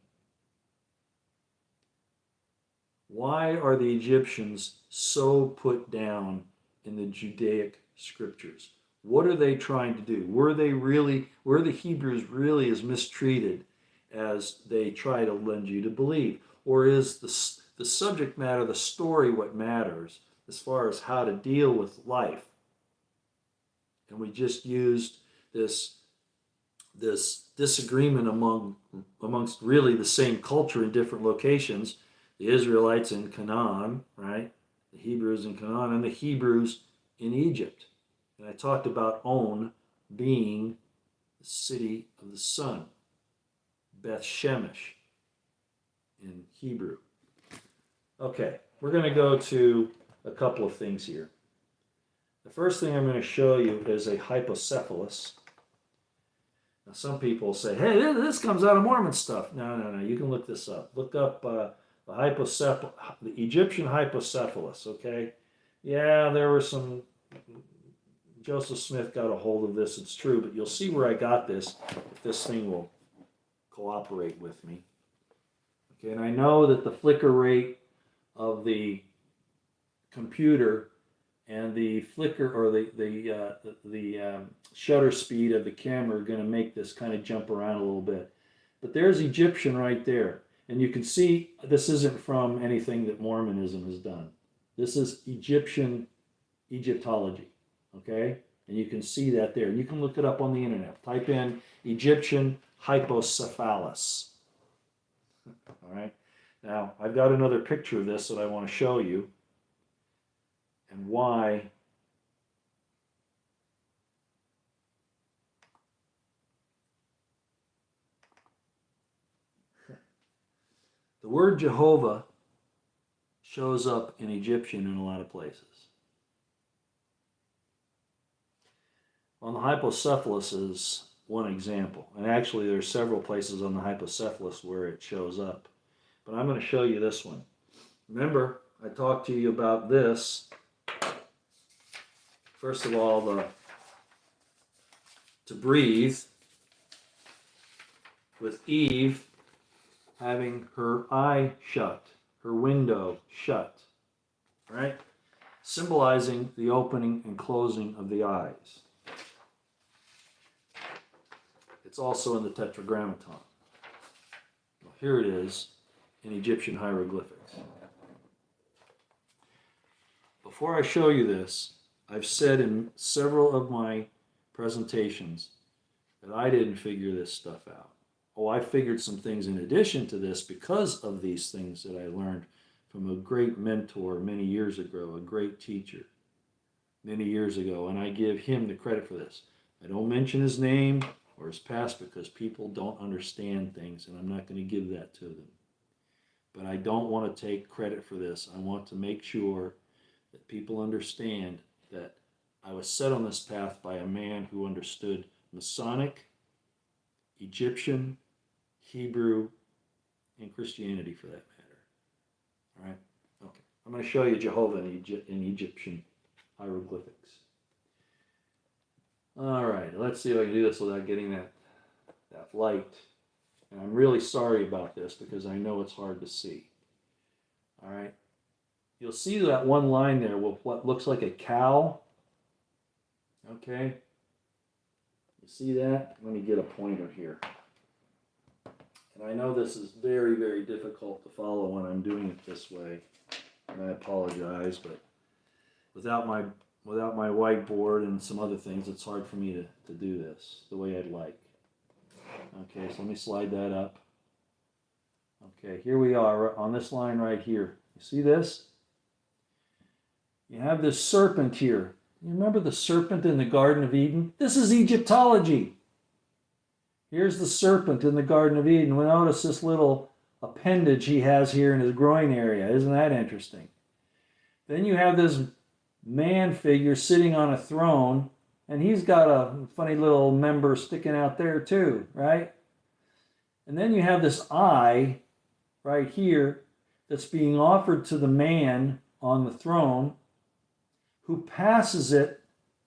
why are the Egyptians so put down in the Judaic scriptures? What are they trying to do? Were the Hebrews really as mistreated as they try to lend you to believe? Or is the subject matter, the story, what matters as far as how to deal with life? And we just used this disagreement amongst really the same culture in different locations. The Israelites in Canaan, right? The Hebrews in Canaan and the Hebrews in Egypt. And I talked about On being the city of the sun, Beth Shemesh in Hebrew. Okay, we're going to go to a couple of things here. The first thing I'm going to show you is a hypocephalus. Now, some people say, hey, this comes out of Mormon stuff. No, you can look this up. Look up the Egyptian hypocephalus, okay? Yeah, there were some... Joseph Smith got a hold of this, it's true, but you'll see where I got this if this thing will cooperate with me. Okay, and I know that the flicker rate of the computer and the flicker or the shutter speed of the camera are going to make this kind of jump around a little bit. But there's Egyptian right there. And you can see this isn't from anything that Mormonism has done. This is Egyptology. Okay? And you can see that there. You can look it up on the internet. Type in Egyptian hypocephalus. All right? Now, I've got another picture of this that I want to show you and why the word Jehovah shows up in Egyptian in a lot of places. On the hypocephalus is one example. And actually there's several places on the hypocephalus where it shows up. But I'm going to show you this one. Remember, I talked to you about this. First of all, to breathe, with Eve having her eye shut, her window shut, right? Symbolizing the opening and closing of the eyes. It's also in the Tetragrammaton. Well, here it is in Egyptian hieroglyphics. Before I show you this, I've said in several of my presentations that I didn't figure this stuff out. Oh, I figured some things in addition to this because of these things that I learned from a great mentor many years ago, a great teacher many years ago, and I give him the credit for this. I don't mention his name or his past because people don't understand things, and I'm not going to give that to them. But I don't want to take credit for this. I want to make sure that people understand that I was set on this path by a man who understood Masonic, Egyptian, Hebrew, and Christianity for that matter. All right? Okay. I'm going to show you Jehovah in Egyptian hieroglyphics. All right. Let's see if I can do this without getting that light. And I'm really sorry about this because I know it's hard to see. All right. You'll see that one line there with what looks like a cow. Okay. You see that? Let me get a pointer here. And I know this is very, very difficult to follow when I'm doing it this way. And I apologize, but without my whiteboard and some other things, it's hard for me to do this the way I'd like. Okay, so let me slide that up. Okay, here we are on this line right here. You see this? You have this serpent here. You remember the serpent in the Garden of Eden? This is Egyptology. Here's the serpent in the Garden of Eden. We notice this little appendage he has here in his groin area. Isn't that interesting? Then you have this man figure sitting on a throne, and he's got a funny little member sticking out there too, right? And then you have this eye right here that's being offered to the man on the throne, who passes it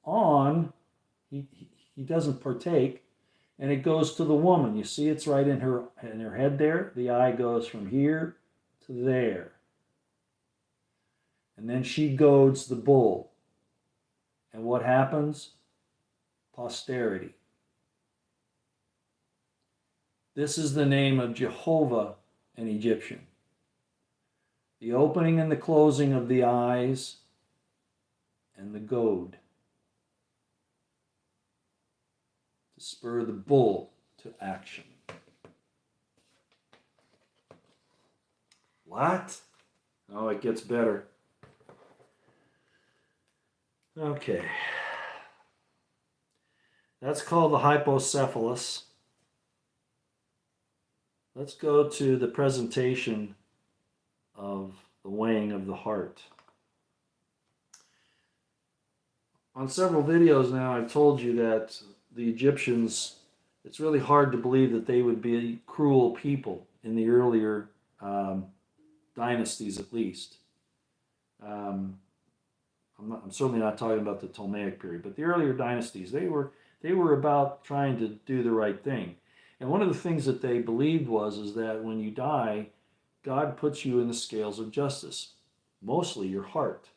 on. He doesn't partake, and it goes to the woman. You see it's right in her head there. The eye goes from here to there. And then she goads the bull. And what happens? Posterity. This is the name of Jehovah in Egyptian. The opening and the closing of the eyes and the goad to spur the bull to action. What? Oh, it gets better. Okay. That's called the hypocephalus. Let's go to the presentation of the weighing of the heart. On several videos now, I've told you that the Egyptians, it's really hard to believe that they would be cruel people in the earlier dynasties, at least. I'm certainly not talking about the Ptolemaic period, but the earlier dynasties, they were about trying to do the right thing. And one of the things that they believed is that when you die, God puts you in the scales of justice, mostly your heart.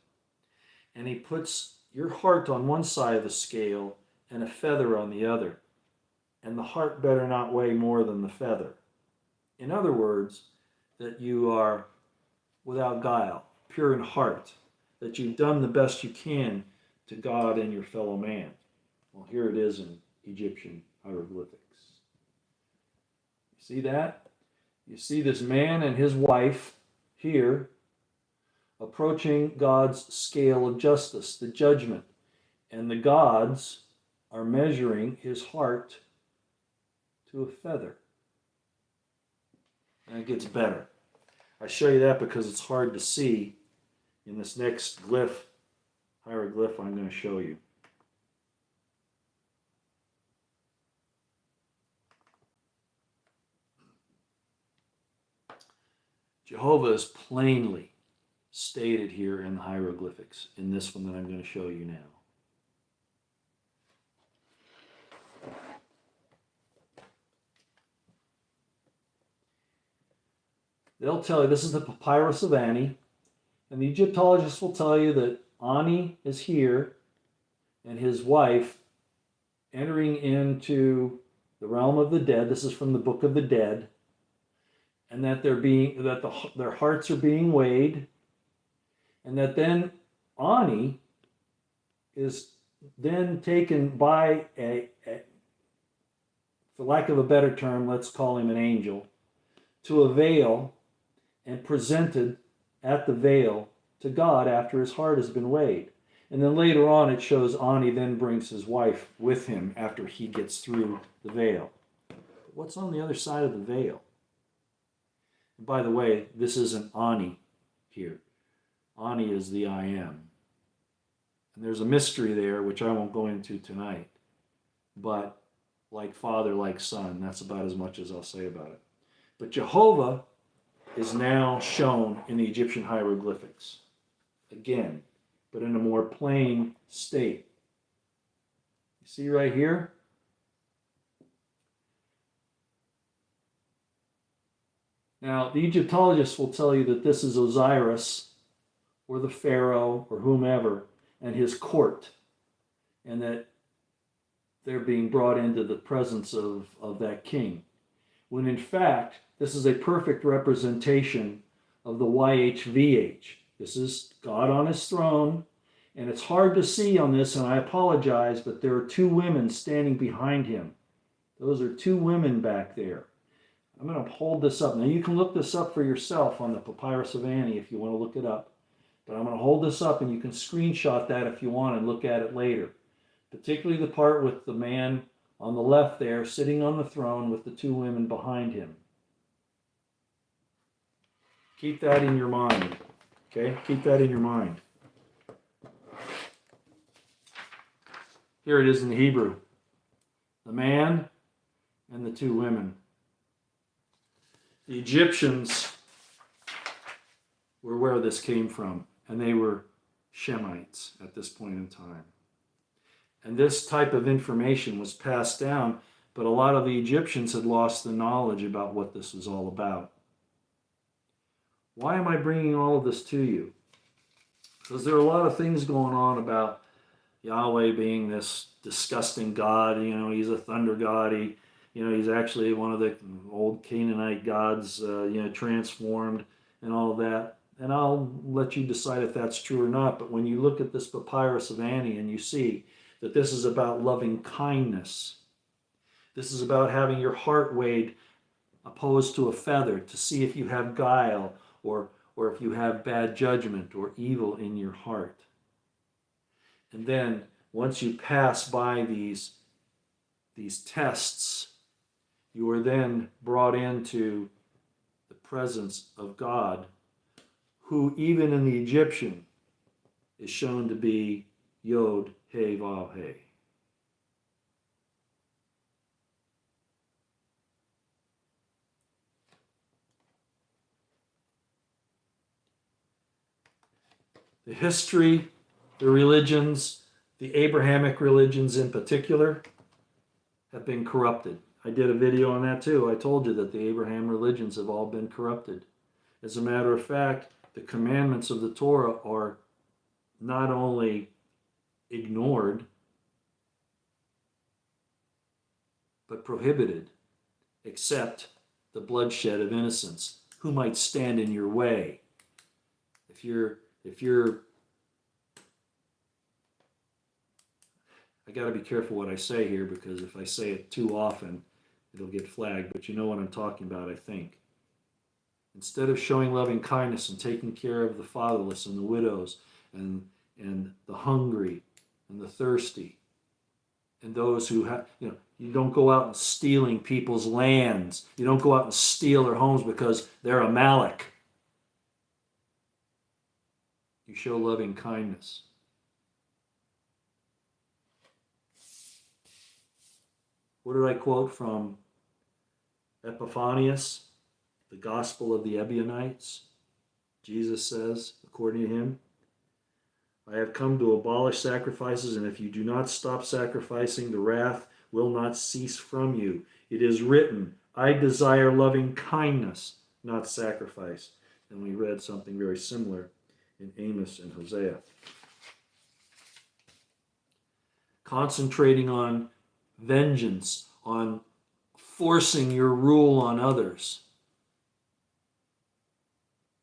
And he puts your heart on one side of the scale and a feather on the other. And the heart better not weigh more than the feather. In other words, that you are without guile, pure in heart, that you've done the best you can to God and your fellow man. Well, here it is in Egyptian hieroglyphics. You see that? You see this man and his wife here approaching God's scale of justice, the judgment. And the gods are measuring his heart to a feather. And it gets better. I show you that because it's hard to see in this next hieroglyph I'm going to show you. Jehovah is plainly stated here in the hieroglyphics, in this one that I'm going to show you now. They'll tell you, this is the Papyrus of Ani, and the Egyptologists will tell you that Ani is here, and his wife entering into the realm of the dead. This is from the Book of the Dead, and that their hearts are being weighed, and that then Ani is then taken by for lack of a better term, let's call him an angel, to a veil and presented at the veil to God after his heart has been weighed. And then later on it shows Ani then brings his wife with him after he gets through the veil. What's on the other side of the veil? And by the way, this isn't Ani here. Ani is the I am. And there's a mystery there which I won't go into tonight. But like Father, like Son, that's about as much as I'll say about it. But Jehovah is now shown in the Egyptian hieroglyphics. Again, but in a more plain state. You see right here? Now, the Egyptologists will tell you that this is Osiris, or the Pharaoh, or whomever, and his court, and that they're being brought into the presence of that king. When in fact, this is a perfect representation of the YHVH. This is God on his throne, and it's hard to see on this, and I apologize, but there are two women standing behind him. Those are two women back there. I'm going to hold this up. Now, you can look this up for yourself on the Papyrus of Ani if you want to look it up. But I'm going to hold this up, and you can screenshot that if you want and look at it later. Particularly the part with the man on the left there sitting on the throne with the two women behind him. Keep that in your mind. Okay? Keep that in your mind. Here it is in Hebrew. The man and the two women. The Egyptians were where this came from, and they were Shemites at this point in time. And this type of information was passed down, but a lot of the Egyptians had lost the knowledge about what this was all about. Why am I bringing all of this to you? Because there are a lot of things going on about Yahweh being this disgusting God. You know, he's a thunder god. He's actually one of the old Canaanite gods, transformed and all of that. And I'll let you decide if that's true or not. But when you look at this Papyrus of Ani and you see that this is about loving kindness, this is about having your heart weighed opposed to a feather to see if you have guile or if you have bad judgment or evil in your heart. And then once you pass by these tests, you are then brought into the presence of God, who even in the Egyptian is shown to be Yod He Vav He. The history, the religions, the Abrahamic religions in particular, have been corrupted. I did a video on that too. I told you that the Abraham religions have all been corrupted. As a matter of fact, the commandments of the Torah are not only ignored, but prohibited, except the bloodshed of innocents. Who might stand in your way? If you're I got to be careful what I say here, because if I say it too often, it'll get flagged. But you know what I'm talking about, I think. Instead of showing loving kindness and taking care of the fatherless and the widows and the hungry and the thirsty and those who have, you don't go out and stealing people's lands. You don't go out and steal their homes because they're Amalek. You show loving kindness. What did I quote from Epiphanius, the Gospel of the Ebionites? Jesus says, according to him, I have come to abolish sacrifices, and if you do not stop sacrificing, the wrath will not cease from you. It is written, I desire loving kindness, not sacrifice. And we read something very similar in Amos and Hosea. Concentrating on vengeance, on forcing your rule on others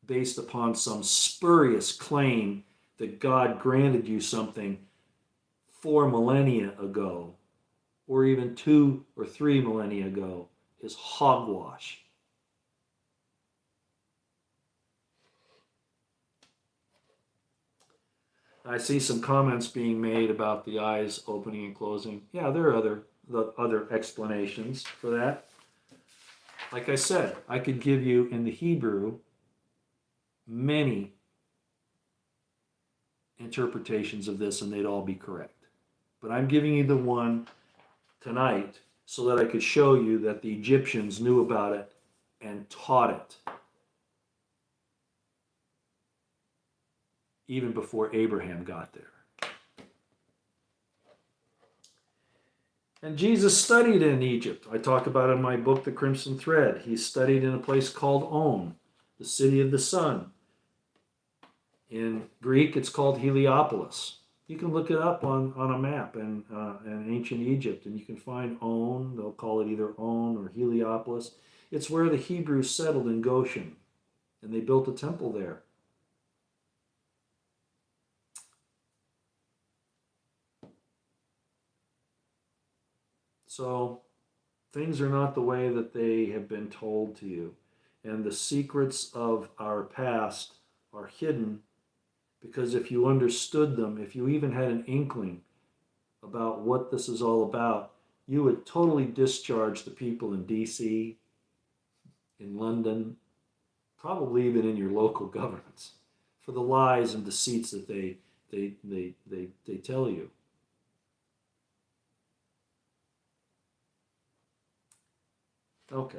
based upon some spurious claim that God granted you something 4 millennia ago, or even 2 or 3 millennia ago, is hogwash. I see some comments being made about the eyes opening and closing. Yeah, there are other explanations for that. Like I said, I could give you in the Hebrew many interpretations of this and they'd all be correct. But I'm giving you the one tonight so that I could show you that the Egyptians knew about it and taught it even before Abraham got there. And Jesus studied in Egypt. I talk about it in my book, The Crimson Thread. He studied in a place called On, the city of the sun. In Greek, it's called Heliopolis. You can look it up on a map in ancient Egypt, and you can find On. They'll call it either On or Heliopolis. It's where the Hebrews settled in Goshen, and they built a temple there. So things are not the way that they have been told to you. And the secrets of our past are hidden because if you understood them, if you even had an inkling about what this is all about, you would totally discharge the people in D.C., in London, probably even in your local governments for the lies and deceits that they tell you. Okay.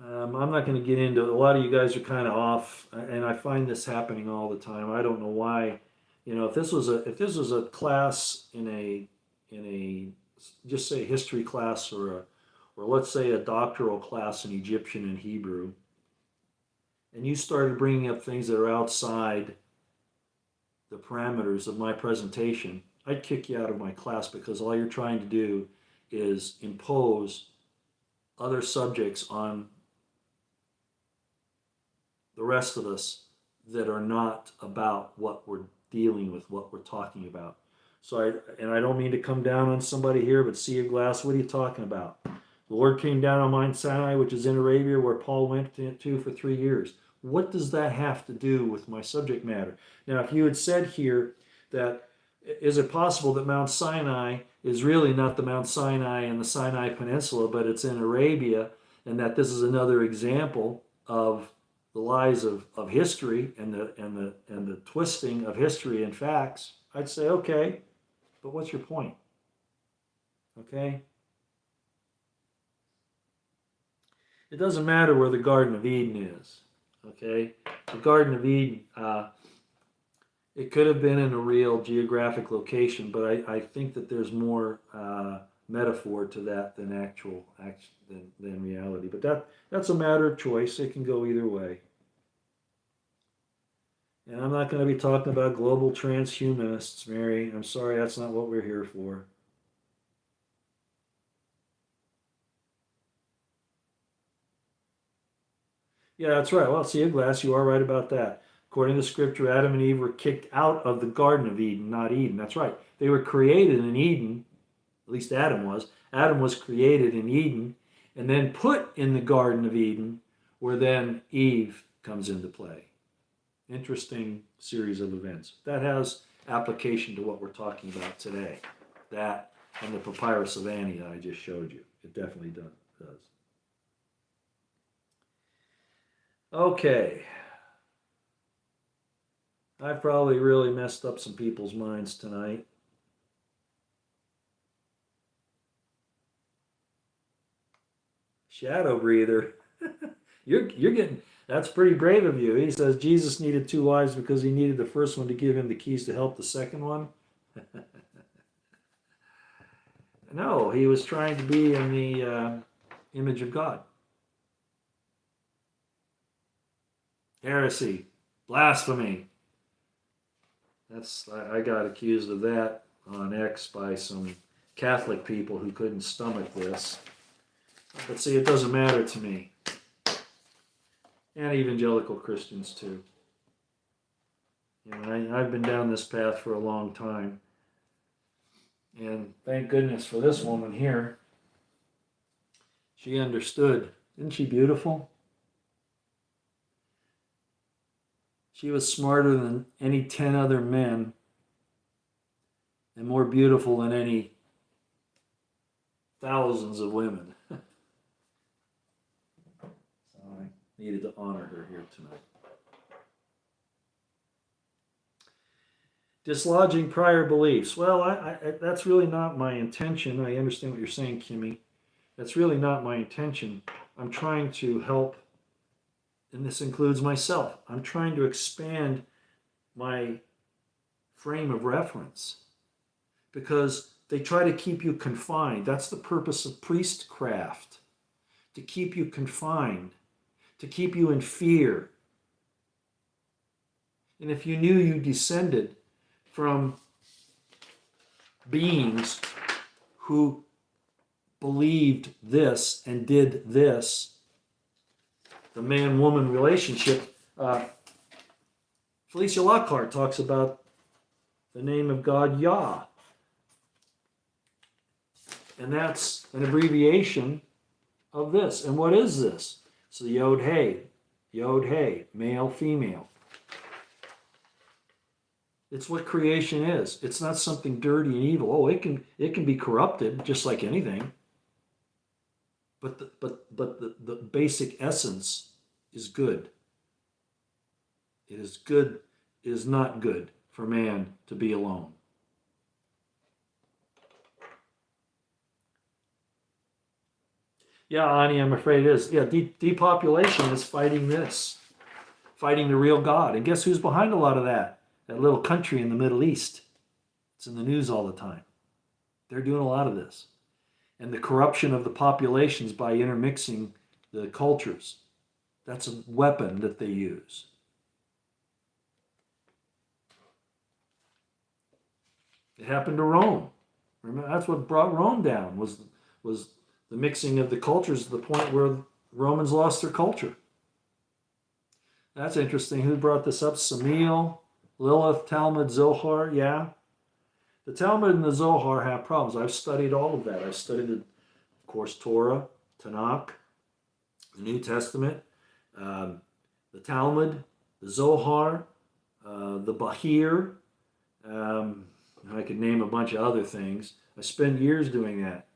I'm not going to get into it. A lot of you guys are kind of off, and I find this happening all the time. I don't know why. You know, if this was a class in a just say history class or let's say a doctoral class in Egyptian and Hebrew, and you started bringing up things that are outside the parameters of my presentation, I'd kick you out of my class because all you're trying to do is impose other subjects on the rest of us that are not about what we're dealing with, what we're talking about. So I don't mean to come down on somebody here, but Sea of Glass, what are you talking about? The Lord came down on Mount Sinai, which is in Arabia, where Paul went to for 3 years. What does that have to do with my subject matter? Now, if you had said here that, is it possible that Mount Sinai is really not the Mount Sinai in the Sinai Peninsula, but it's in Arabia, and that this is another example of the lies of history and the twisting of history and facts, I'd say, okay, but what's your point? Okay? It doesn't matter where the Garden of Eden is. Okay? The Garden of Eden, it could have been in a real geographic location, but I think that there's more metaphor to that than than reality. But that's a matter of choice. It can go either way. And I'm not going to be talking about global transhumanists, Mary. I'm sorry, that's not what we're here for. Yeah, that's right. Well, Sea of Glass, you are right about that. According to Scripture, Adam and Eve were kicked out of the Garden of Eden, not Eden. That's right. They were created in Eden, at least Adam was. Adam was created in Eden and then put in the Garden of Eden, where then Eve comes into play. Interesting series of events. That has application to what we're talking about today. That and the papyrus of Antioch I just showed you. It definitely does. Okay. I probably really messed up some people's minds tonight. Shadow breather. You're getting, that's pretty brave of you. He says Jesus needed two wives because he needed the first one to give him the keys to help the second one. No, he was trying to be in the image of God. Heresy, blasphemy. I got accused of that on X by some Catholic people who couldn't stomach this. But see, it doesn't matter to me. And evangelical Christians too. You know, I've been down this path for a long time. And thank goodness for this woman here. She understood. Isn't she beautiful? She was smarter than any 10 other men and more beautiful than any thousands of women. So I needed to honor her here tonight. Dislodging prior beliefs. Well, that's really not my intention. I understand what you're saying, Kimmy. That's really not my intention. I'm trying to help, and this includes myself. I'm trying to expand my frame of reference because they try to keep you confined. That's the purpose of priestcraft, to keep you confined, to keep you in fear. And if you knew you descended from beings who believed this and did this, the man-woman relationship, Felicia Lockhart talks about the name of God, Yah. And that's an abbreviation of this. And what is this? So the Yod-Hey, male, female. It's what creation is. It's not something dirty and evil. Oh, it can be corrupted just like anything. But the basic essence is good. It is good. It is not good for man to be alone. Yeah, Ani, I'm afraid it is. Yeah, depopulation is fighting this, fighting the real God. And guess who's behind a lot of that? That little country in the Middle East. It's in the news all the time. They're doing a lot of this. And the corruption of the populations by intermixing the cultures. That's a weapon that they use. It happened to Rome. Remember, that's what brought Rome down, was the mixing of the cultures to the point where Romans lost their culture. That's interesting. Who brought this up? Samil, Lilith, Talmud, Zohar. Yeah. The Talmud and the Zohar have problems. I've studied all of that. I've studied, of course, Torah, Tanakh, the New Testament, the Talmud, the Zohar, the Bahir. I could name a bunch of other things. I spent years doing that.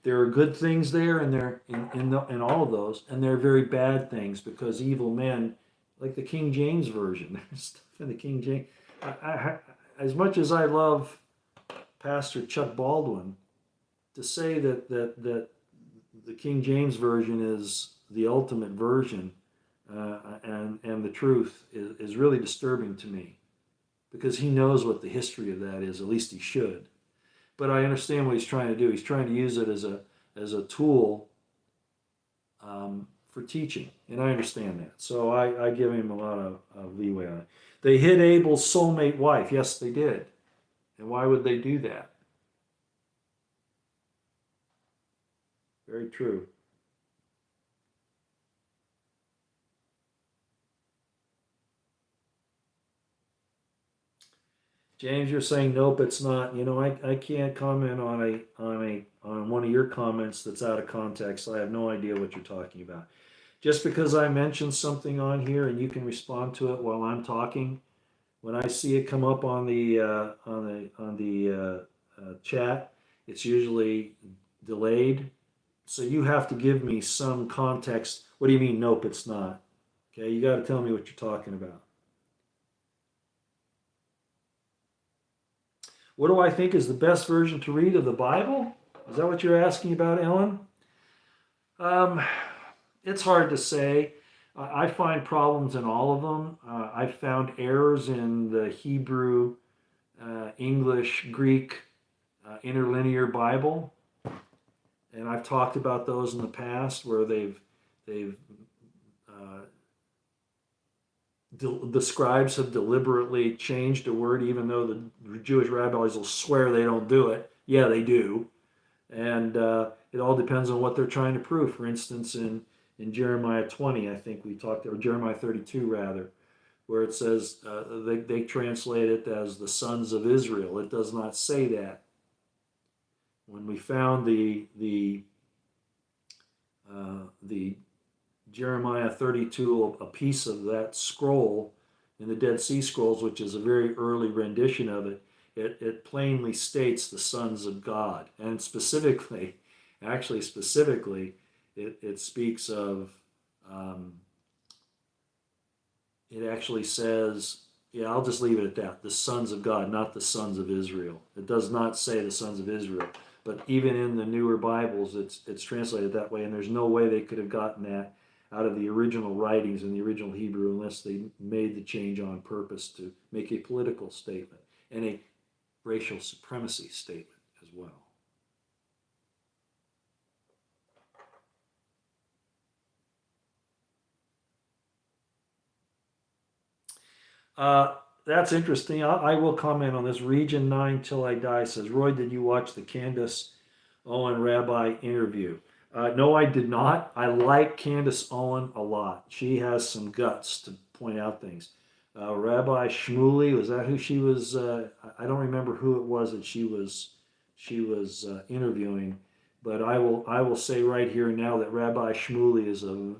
There are good things there, and there in all of those, and there are very bad things because evil men, like the King James version, there's stuff in the King James. As much as I love Pastor Chuck Baldwin, to say that the King James version is the ultimate version and the truth is really disturbing to me, because he knows what the history of that is. At least he should. But I understand what he's trying to do. He's trying to use it as a tool for teaching, and I understand that. So I give him a lot of leeway on it. They hid Abel's soulmate wife. Yes, they did. And why would they do that? Very true. James, you're saying nope, it's not. You know, I can't comment on one of your comments that's out of context. I have no idea what you're talking about. Just because I mentioned something on here and you can respond to it while I'm talking, when I see it come up on the chat, it's usually delayed. So you have to give me some context. What do you mean? Nope, it's not. Okay, you got to tell me what you're talking about. What do I think is the best version to read of the Bible? Is that what you're asking about, Ellen? It's hard to say. I find problems in all of them. I found errors in the Hebrew, English, Greek, interlinear Bible, and I've talked about those in the past where they've uh, the scribes have deliberately changed a word, even though the Jewish rabbis will swear they don't do it. Yeah, they do, and it all depends on what they're trying to prove. For instance, in Jeremiah 20, I think we talked, or Jeremiah 32 rather, where it says they translate it as the sons of Israel. It does not say that. When we found the Jeremiah 32, a piece of that scroll in the Dead Sea Scrolls, which is a very early rendition of it, it plainly states the sons of God. And specifically, it speaks of, it actually says, yeah, I'll just leave it at that, the sons of God, not the sons of Israel. It does not say the sons of Israel. But even in the newer Bibles, it's translated that way, and there's no way they could have gotten that out of the original writings in the original Hebrew unless they made the change on purpose to make a political statement and a racial supremacy statement as well. That's interesting. I will comment on this. Region 9 Till I Die says, Roy, did you watch the Candace Owen Rabbi interview? No, I did not. I like Candace Owen a lot. She has some guts to point out things. Rabbi Shmuley, was that who she was? I don't remember who it was that she was interviewing, but I will say right here and now that Rabbi Shmuley is a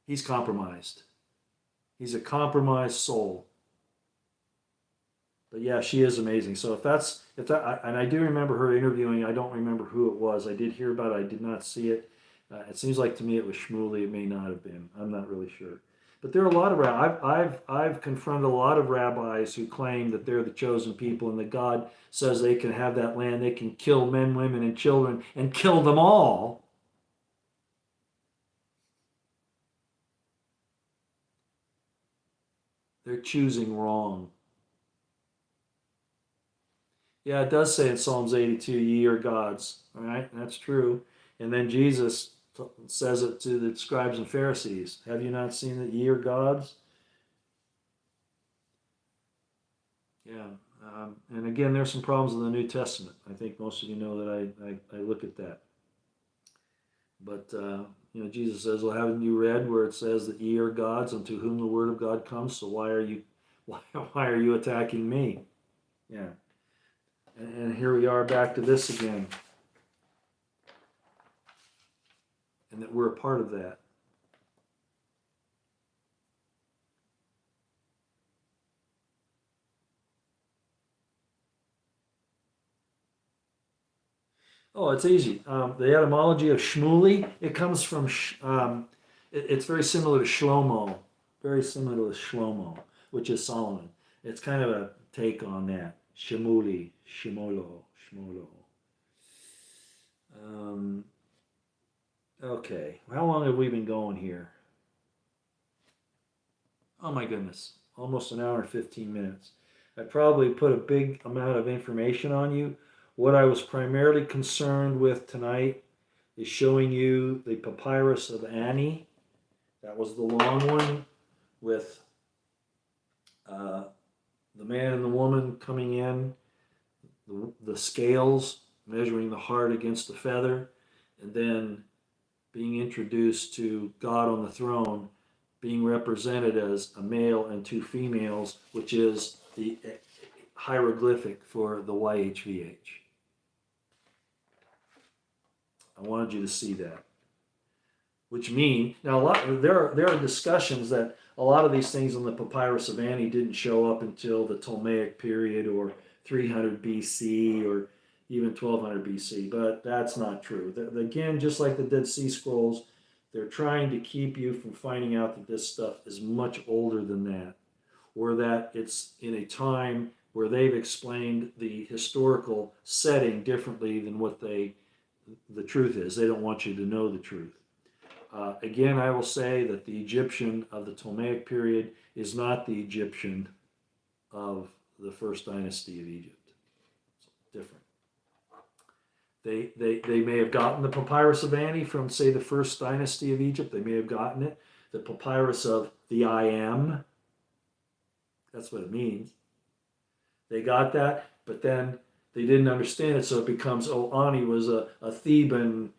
he's compromised. He's a compromised soul. But yeah, she is amazing. So if that, and I do remember her interviewing. I don't remember who it was. I did hear about it. I did not see it. It seems like to me it was Shmuley. It may not have been. I'm not really sure. But there are a lot of I've confronted a lot of rabbis who claim that they're the chosen people and that God says they can have that land. They can kill men, women, and children and kill them all. They're choosing wrong. Yeah, it does say in Psalms 82, ye are gods. All right, that's true. And then Jesus says it to the scribes and Pharisees. Have you not seen that ye are gods? Yeah. And again, there's some problems in the New Testament. I think most of you know that I look at that. But, Jesus says, well, haven't you read where it says that ye are gods unto whom the word of God comes? So why are you attacking me? Yeah. And here we are back to this again. And that we're a part of that. Oh, it's easy. The etymology of Shmuley, it comes from, it's very similar to Shlomo. Very similar to Shlomo, which is Solomon. It's kind of a take on that. Shmuli, Shmolo. Um, okay, how long have we been going here? Oh my goodness, almost an hour and 15 minutes. I probably put a big amount of information on you. What I was primarily concerned with tonight is showing you the papyrus of Ani. That was the long one with the man and the woman coming in, the scales measuring the heart against the feather, and then being introduced to God on the throne, being represented as a male and two females, which is the hieroglyphic for the YHVH. I wanted you to see that. Which mean now there are discussions that a lot of these things on the Papyrus of Ani didn't show up until the Ptolemaic period or 300 BC or even 1200 BC, but that's not true. Again, just like the Dead Sea Scrolls, they're trying to keep you from finding out that this stuff is much older than that, or that it's in a time where they've explained the historical setting differently than what they the truth is. They don't want you to know the truth. Again, I will say that the Egyptian of the Ptolemaic period is not the Egyptian of the first dynasty of Egypt. It's different. They may have gotten the papyrus of Ani from, say, the first dynasty of Egypt. They may have gotten it. The papyrus of the I Am. That's what it means. They got that, but then they didn't understand it, so it becomes, oh, Ani was a Theban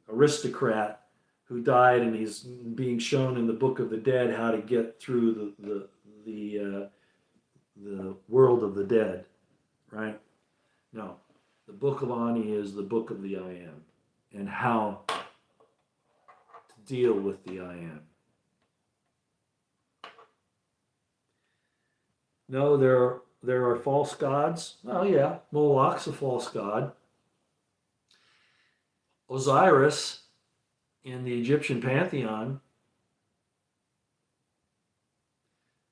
aristocrat who died, and he's being shown in the Book of the Dead how to get through the world of the dead, right? No, the Book of Ani is the Book of the I Am, and how to deal with the I Am. No, there are false gods. Oh yeah, Moloch's a false god. Osiris in the Egyptian pantheon,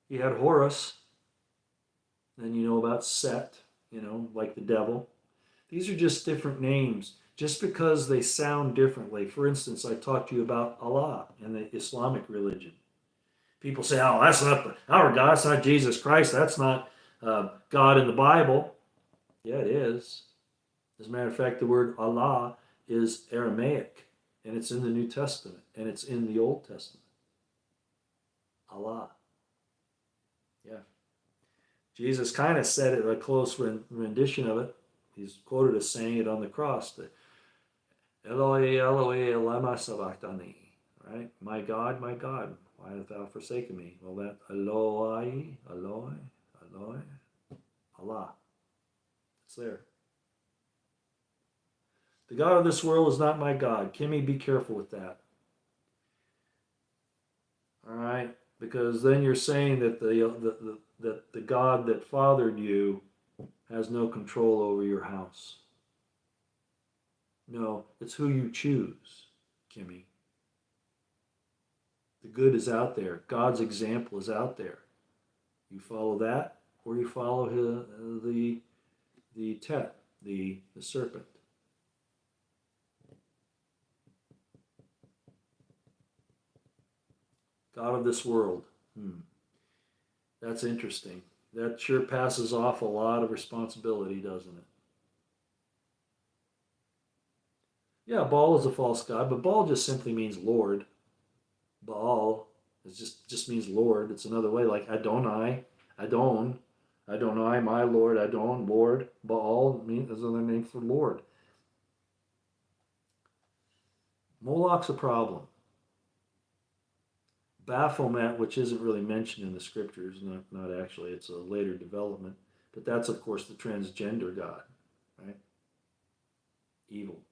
he had Horus. Then you know about Set, like the devil. These are just different names, just because they sound differently. For instance, I talked to you about Allah in the Islamic religion. People say, oh, that's not our God, that's not Jesus Christ, that's not God in the Bible. Yeah, it is. As a matter of fact, the word Allah is Aramaic, and it's in the New Testament, and it's in the Old Testament. Allah. Yeah. Jesus kind of said it, a close rendition of it. He's quoted as saying it on the cross, that Eloi, Eloi, lama sabachthani, right? My God, why hast thou forsaken me? Well, that Eloi, Eloi, Eloi, Allah. It's there. The God of this world is not my God. Kimmy, be careful with that. All right? Because then you're saying that the God that fathered you has no control over your house. No, it's who you choose, Kimmy. The good is out there. God's example is out there. You follow that, or you follow the Tet, the serpent. God of this world. That's interesting. That sure passes off a lot of responsibility, doesn't it? Yeah, Baal is a false god, but Baal just simply means Lord. Baal just means Lord. It's another way, like Adonai, Adon, Adonai, my Lord, Adon, Lord. Baal is another name for Lord. Moloch's a problem. Baphomet, which isn't really mentioned in the scriptures, not actually, it's a later development, but that's, of course, the transgender god, right? Evil.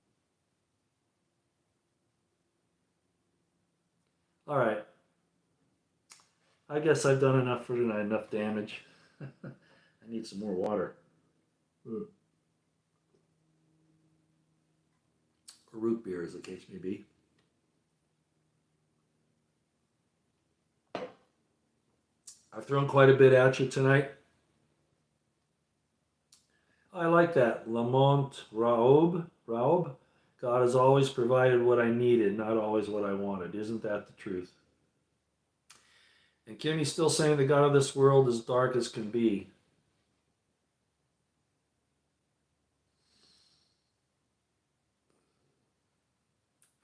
All right. I guess I've done enough for tonight, enough damage. I need some more water. Or root beer, as the case may be. I've thrown quite a bit at you tonight. I like that. Lamont Raoub. God has always provided what I needed, not always what I wanted. Isn't that the truth? And Kimmy's still saying the God of this world is dark as can be.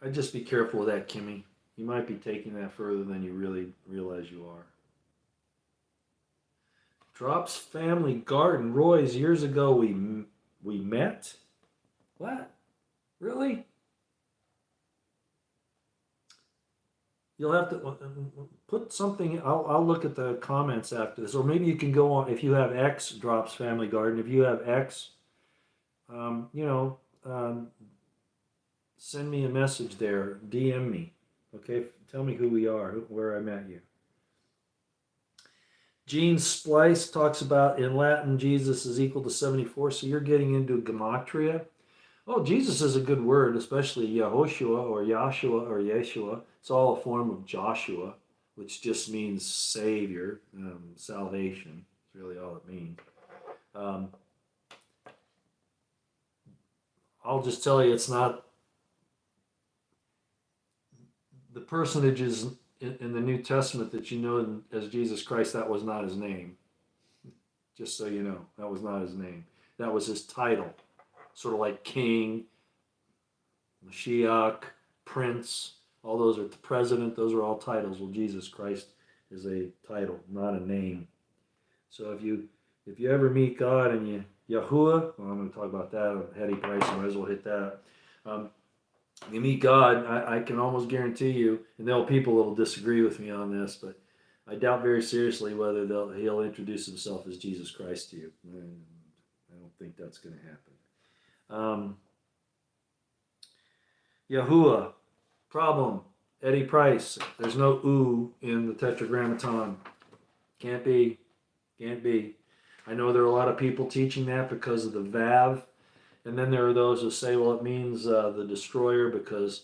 I'd just be careful with that, Kimmy. You might be taking that further than you really realize you are. Drops Family Garden. Roy's, years ago we met? What? Really? You'll have to put something, I'll look at the comments after this, or maybe you can go on, if you have X, Drops Family Garden, if you have X, send me a message there, DM me, okay? Tell me who we are, where I met you. Gene Splice talks about, in Latin, Jesus is equal to 74, so you're getting into gematria. Oh, Jesus is a good word, especially Yehoshua or Yahshua or Yeshua. It's all a form of Joshua, which just means Savior, salvation. That's really all it means. I'll just tell you, it's not the personages in the New Testament that you know as Jesus Christ. That was not his name. Just so you know, that was not his name. That was his title, sort of like king, Mashiach, prince. All those are the president. Those are all titles. Well, Jesus Christ is a title, not a name. So if you ever meet God and Yahuwah, well, I'm going to talk about that at Hetty Price. I might as well hit that. You meet God, I can almost guarantee you, and there are people that will disagree with me on this, but I doubt very seriously whether he'll introduce himself as Jesus Christ to you. I don't think that's going to happen. Yahuwah, problem. Eddie Price, there's no ooh in the Tetragrammaton. Can't be. Can't be. I know there are a lot of people teaching that because of the Vav. And then there are those who say, well, it means the destroyer because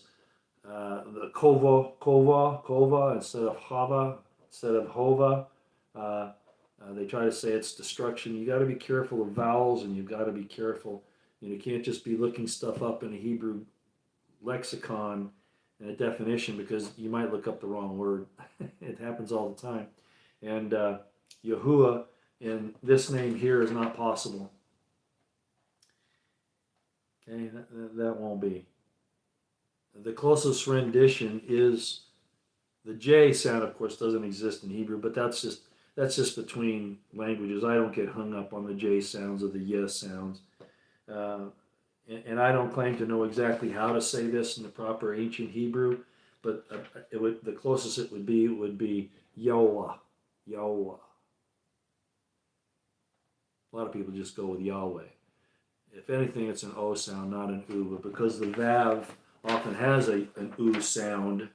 the kova instead of hava, instead of hova. They try to say it's destruction. You got to be careful of vowels, and you've got to be careful. You can't just be looking stuff up in a Hebrew lexicon and a definition because you might look up the wrong word. It happens all the time. And Yahuwah in this name here is not possible. Okay, that won't be. The closest rendition is the J sound. Of course, doesn't exist in Hebrew, but that's just between languages. I don't get hung up on the J sounds or the yes sounds, and I don't claim to know exactly how to say this in the proper ancient Hebrew. But the closest it would be Yahweh, Yahweh. A lot of people just go with Yahweh. If anything, it's an O sound, not an U. But because the Vav often has an U sound,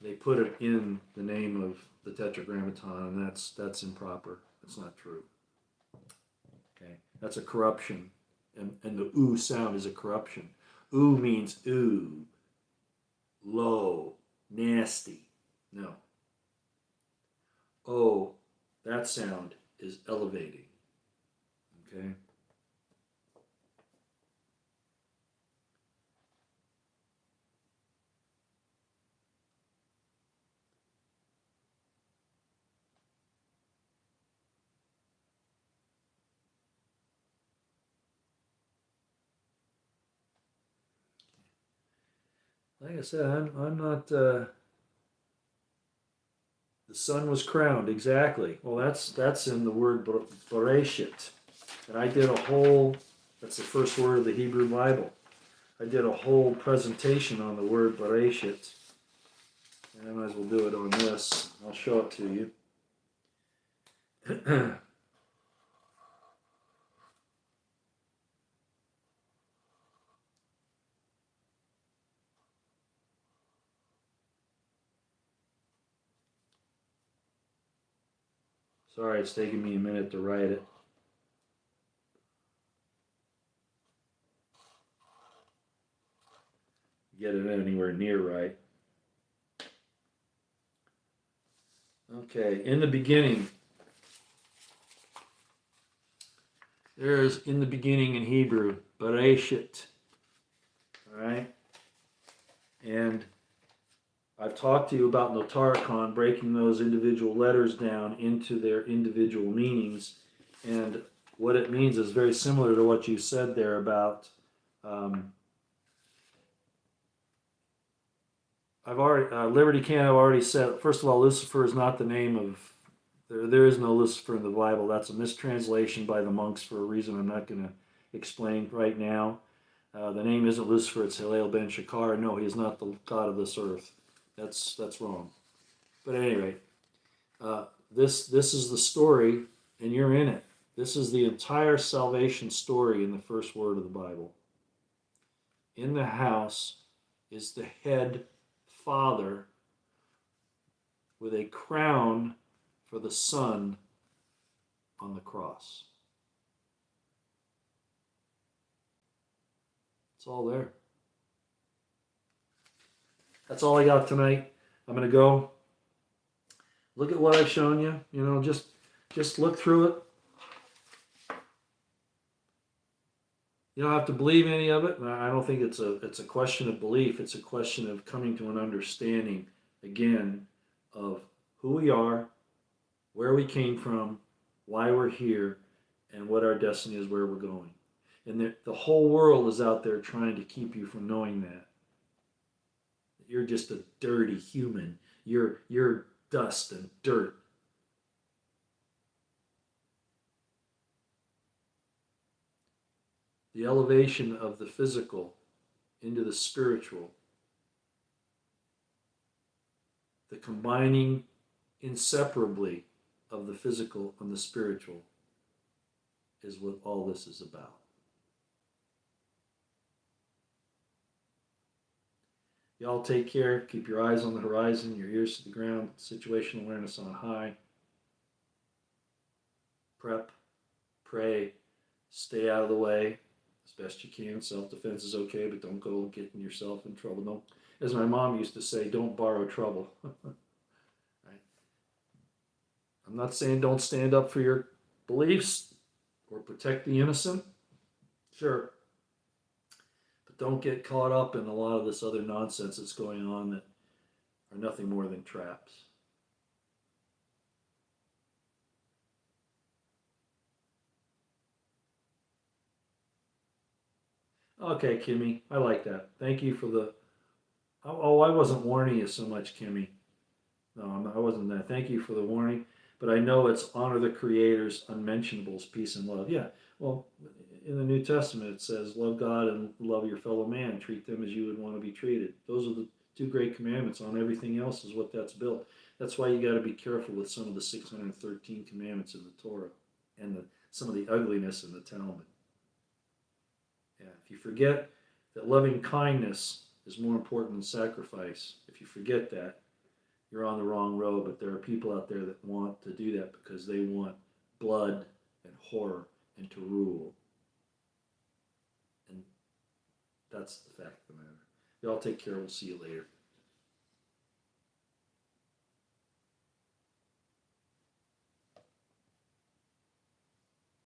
they put it in the name of the Tetragrammaton, and that's improper. That's not true. Okay, that's a corruption, and the U sound is a corruption. U means ooh, low, nasty. No. O, that sound is elevating. Okay. Like I said, I'm not. The sun was crowned, exactly. Well, that's in the word Bereshit, and I did a whole. That's the first word of the Hebrew Bible. I did a whole presentation on the word Bereshit, and I might as well do it on this. I'll show it to you. Sorry, it's taking me a minute to write it. Get it anywhere near right. Okay, in the beginning. There's in the beginning in Hebrew, Bereshit. All right? And I've talked to you about Notarchon, breaking those individual letters down into their individual meanings. And what it means is very similar to what you said there about. Liberty Can, I've already said, first of all, Lucifer is not the name of. There is no Lucifer in the Bible. That's a mistranslation by the monks for a reason I'm not going to explain right now. The name isn't Lucifer, it's Hillel ben Shakar. No, he is not the god of this earth. That's wrong. But at any rate, this is the story, and you're in it. This is the entire salvation story in the first word of the Bible. In the house is the head father with a crown for the son on the cross. It's all there. That's all I got tonight. I'm going to go. Look at what I've shown you. Just look through it. You don't have to believe any of it. And I don't think it's a question of belief. It's a question of coming to an understanding again of who we are, where we came from, why we're here, and what our destiny is, where we're going. And the whole world is out there trying to keep you from knowing that. You're just a dirty human. You're dust and dirt. The elevation of the physical into the spiritual, the combining inseparably of the physical and the spiritual is what all this is about. Y'all take care. Keep your eyes on the horizon, your ears to the ground, situational awareness on high. Prep, pray, stay out of the way as best you can. Self-defense is okay, but don't go getting yourself in trouble. Don't, as my mom used to say, don't borrow trouble. Right? I'm not saying don't stand up for your beliefs or protect the innocent. Sure. But don't get caught up in a lot of this other nonsense that's going on that are nothing more than traps. Okay, Kimmy, I like that. Thank you for the. Oh, I wasn't warning you so much, Kimmy. No, I wasn't that. Thank you for the warning. But I know it's honor the Creator's unmentionables, peace and love. Yeah, well, in the New Testament it says, love God and love your fellow man. Treat them as you would want to be treated. Those are the two great commandments. On everything else is what that's built. That's why you got to be careful with some of the 613 commandments in the Torah and some of the ugliness in the Talmud. Yeah, if you forget that loving kindness is more important than sacrifice, if you forget that, you're on the wrong road. But there are people out there that want to do that because they want blood and horror and to rule. And that's the fact of the matter. Y'all take care. We'll see you later.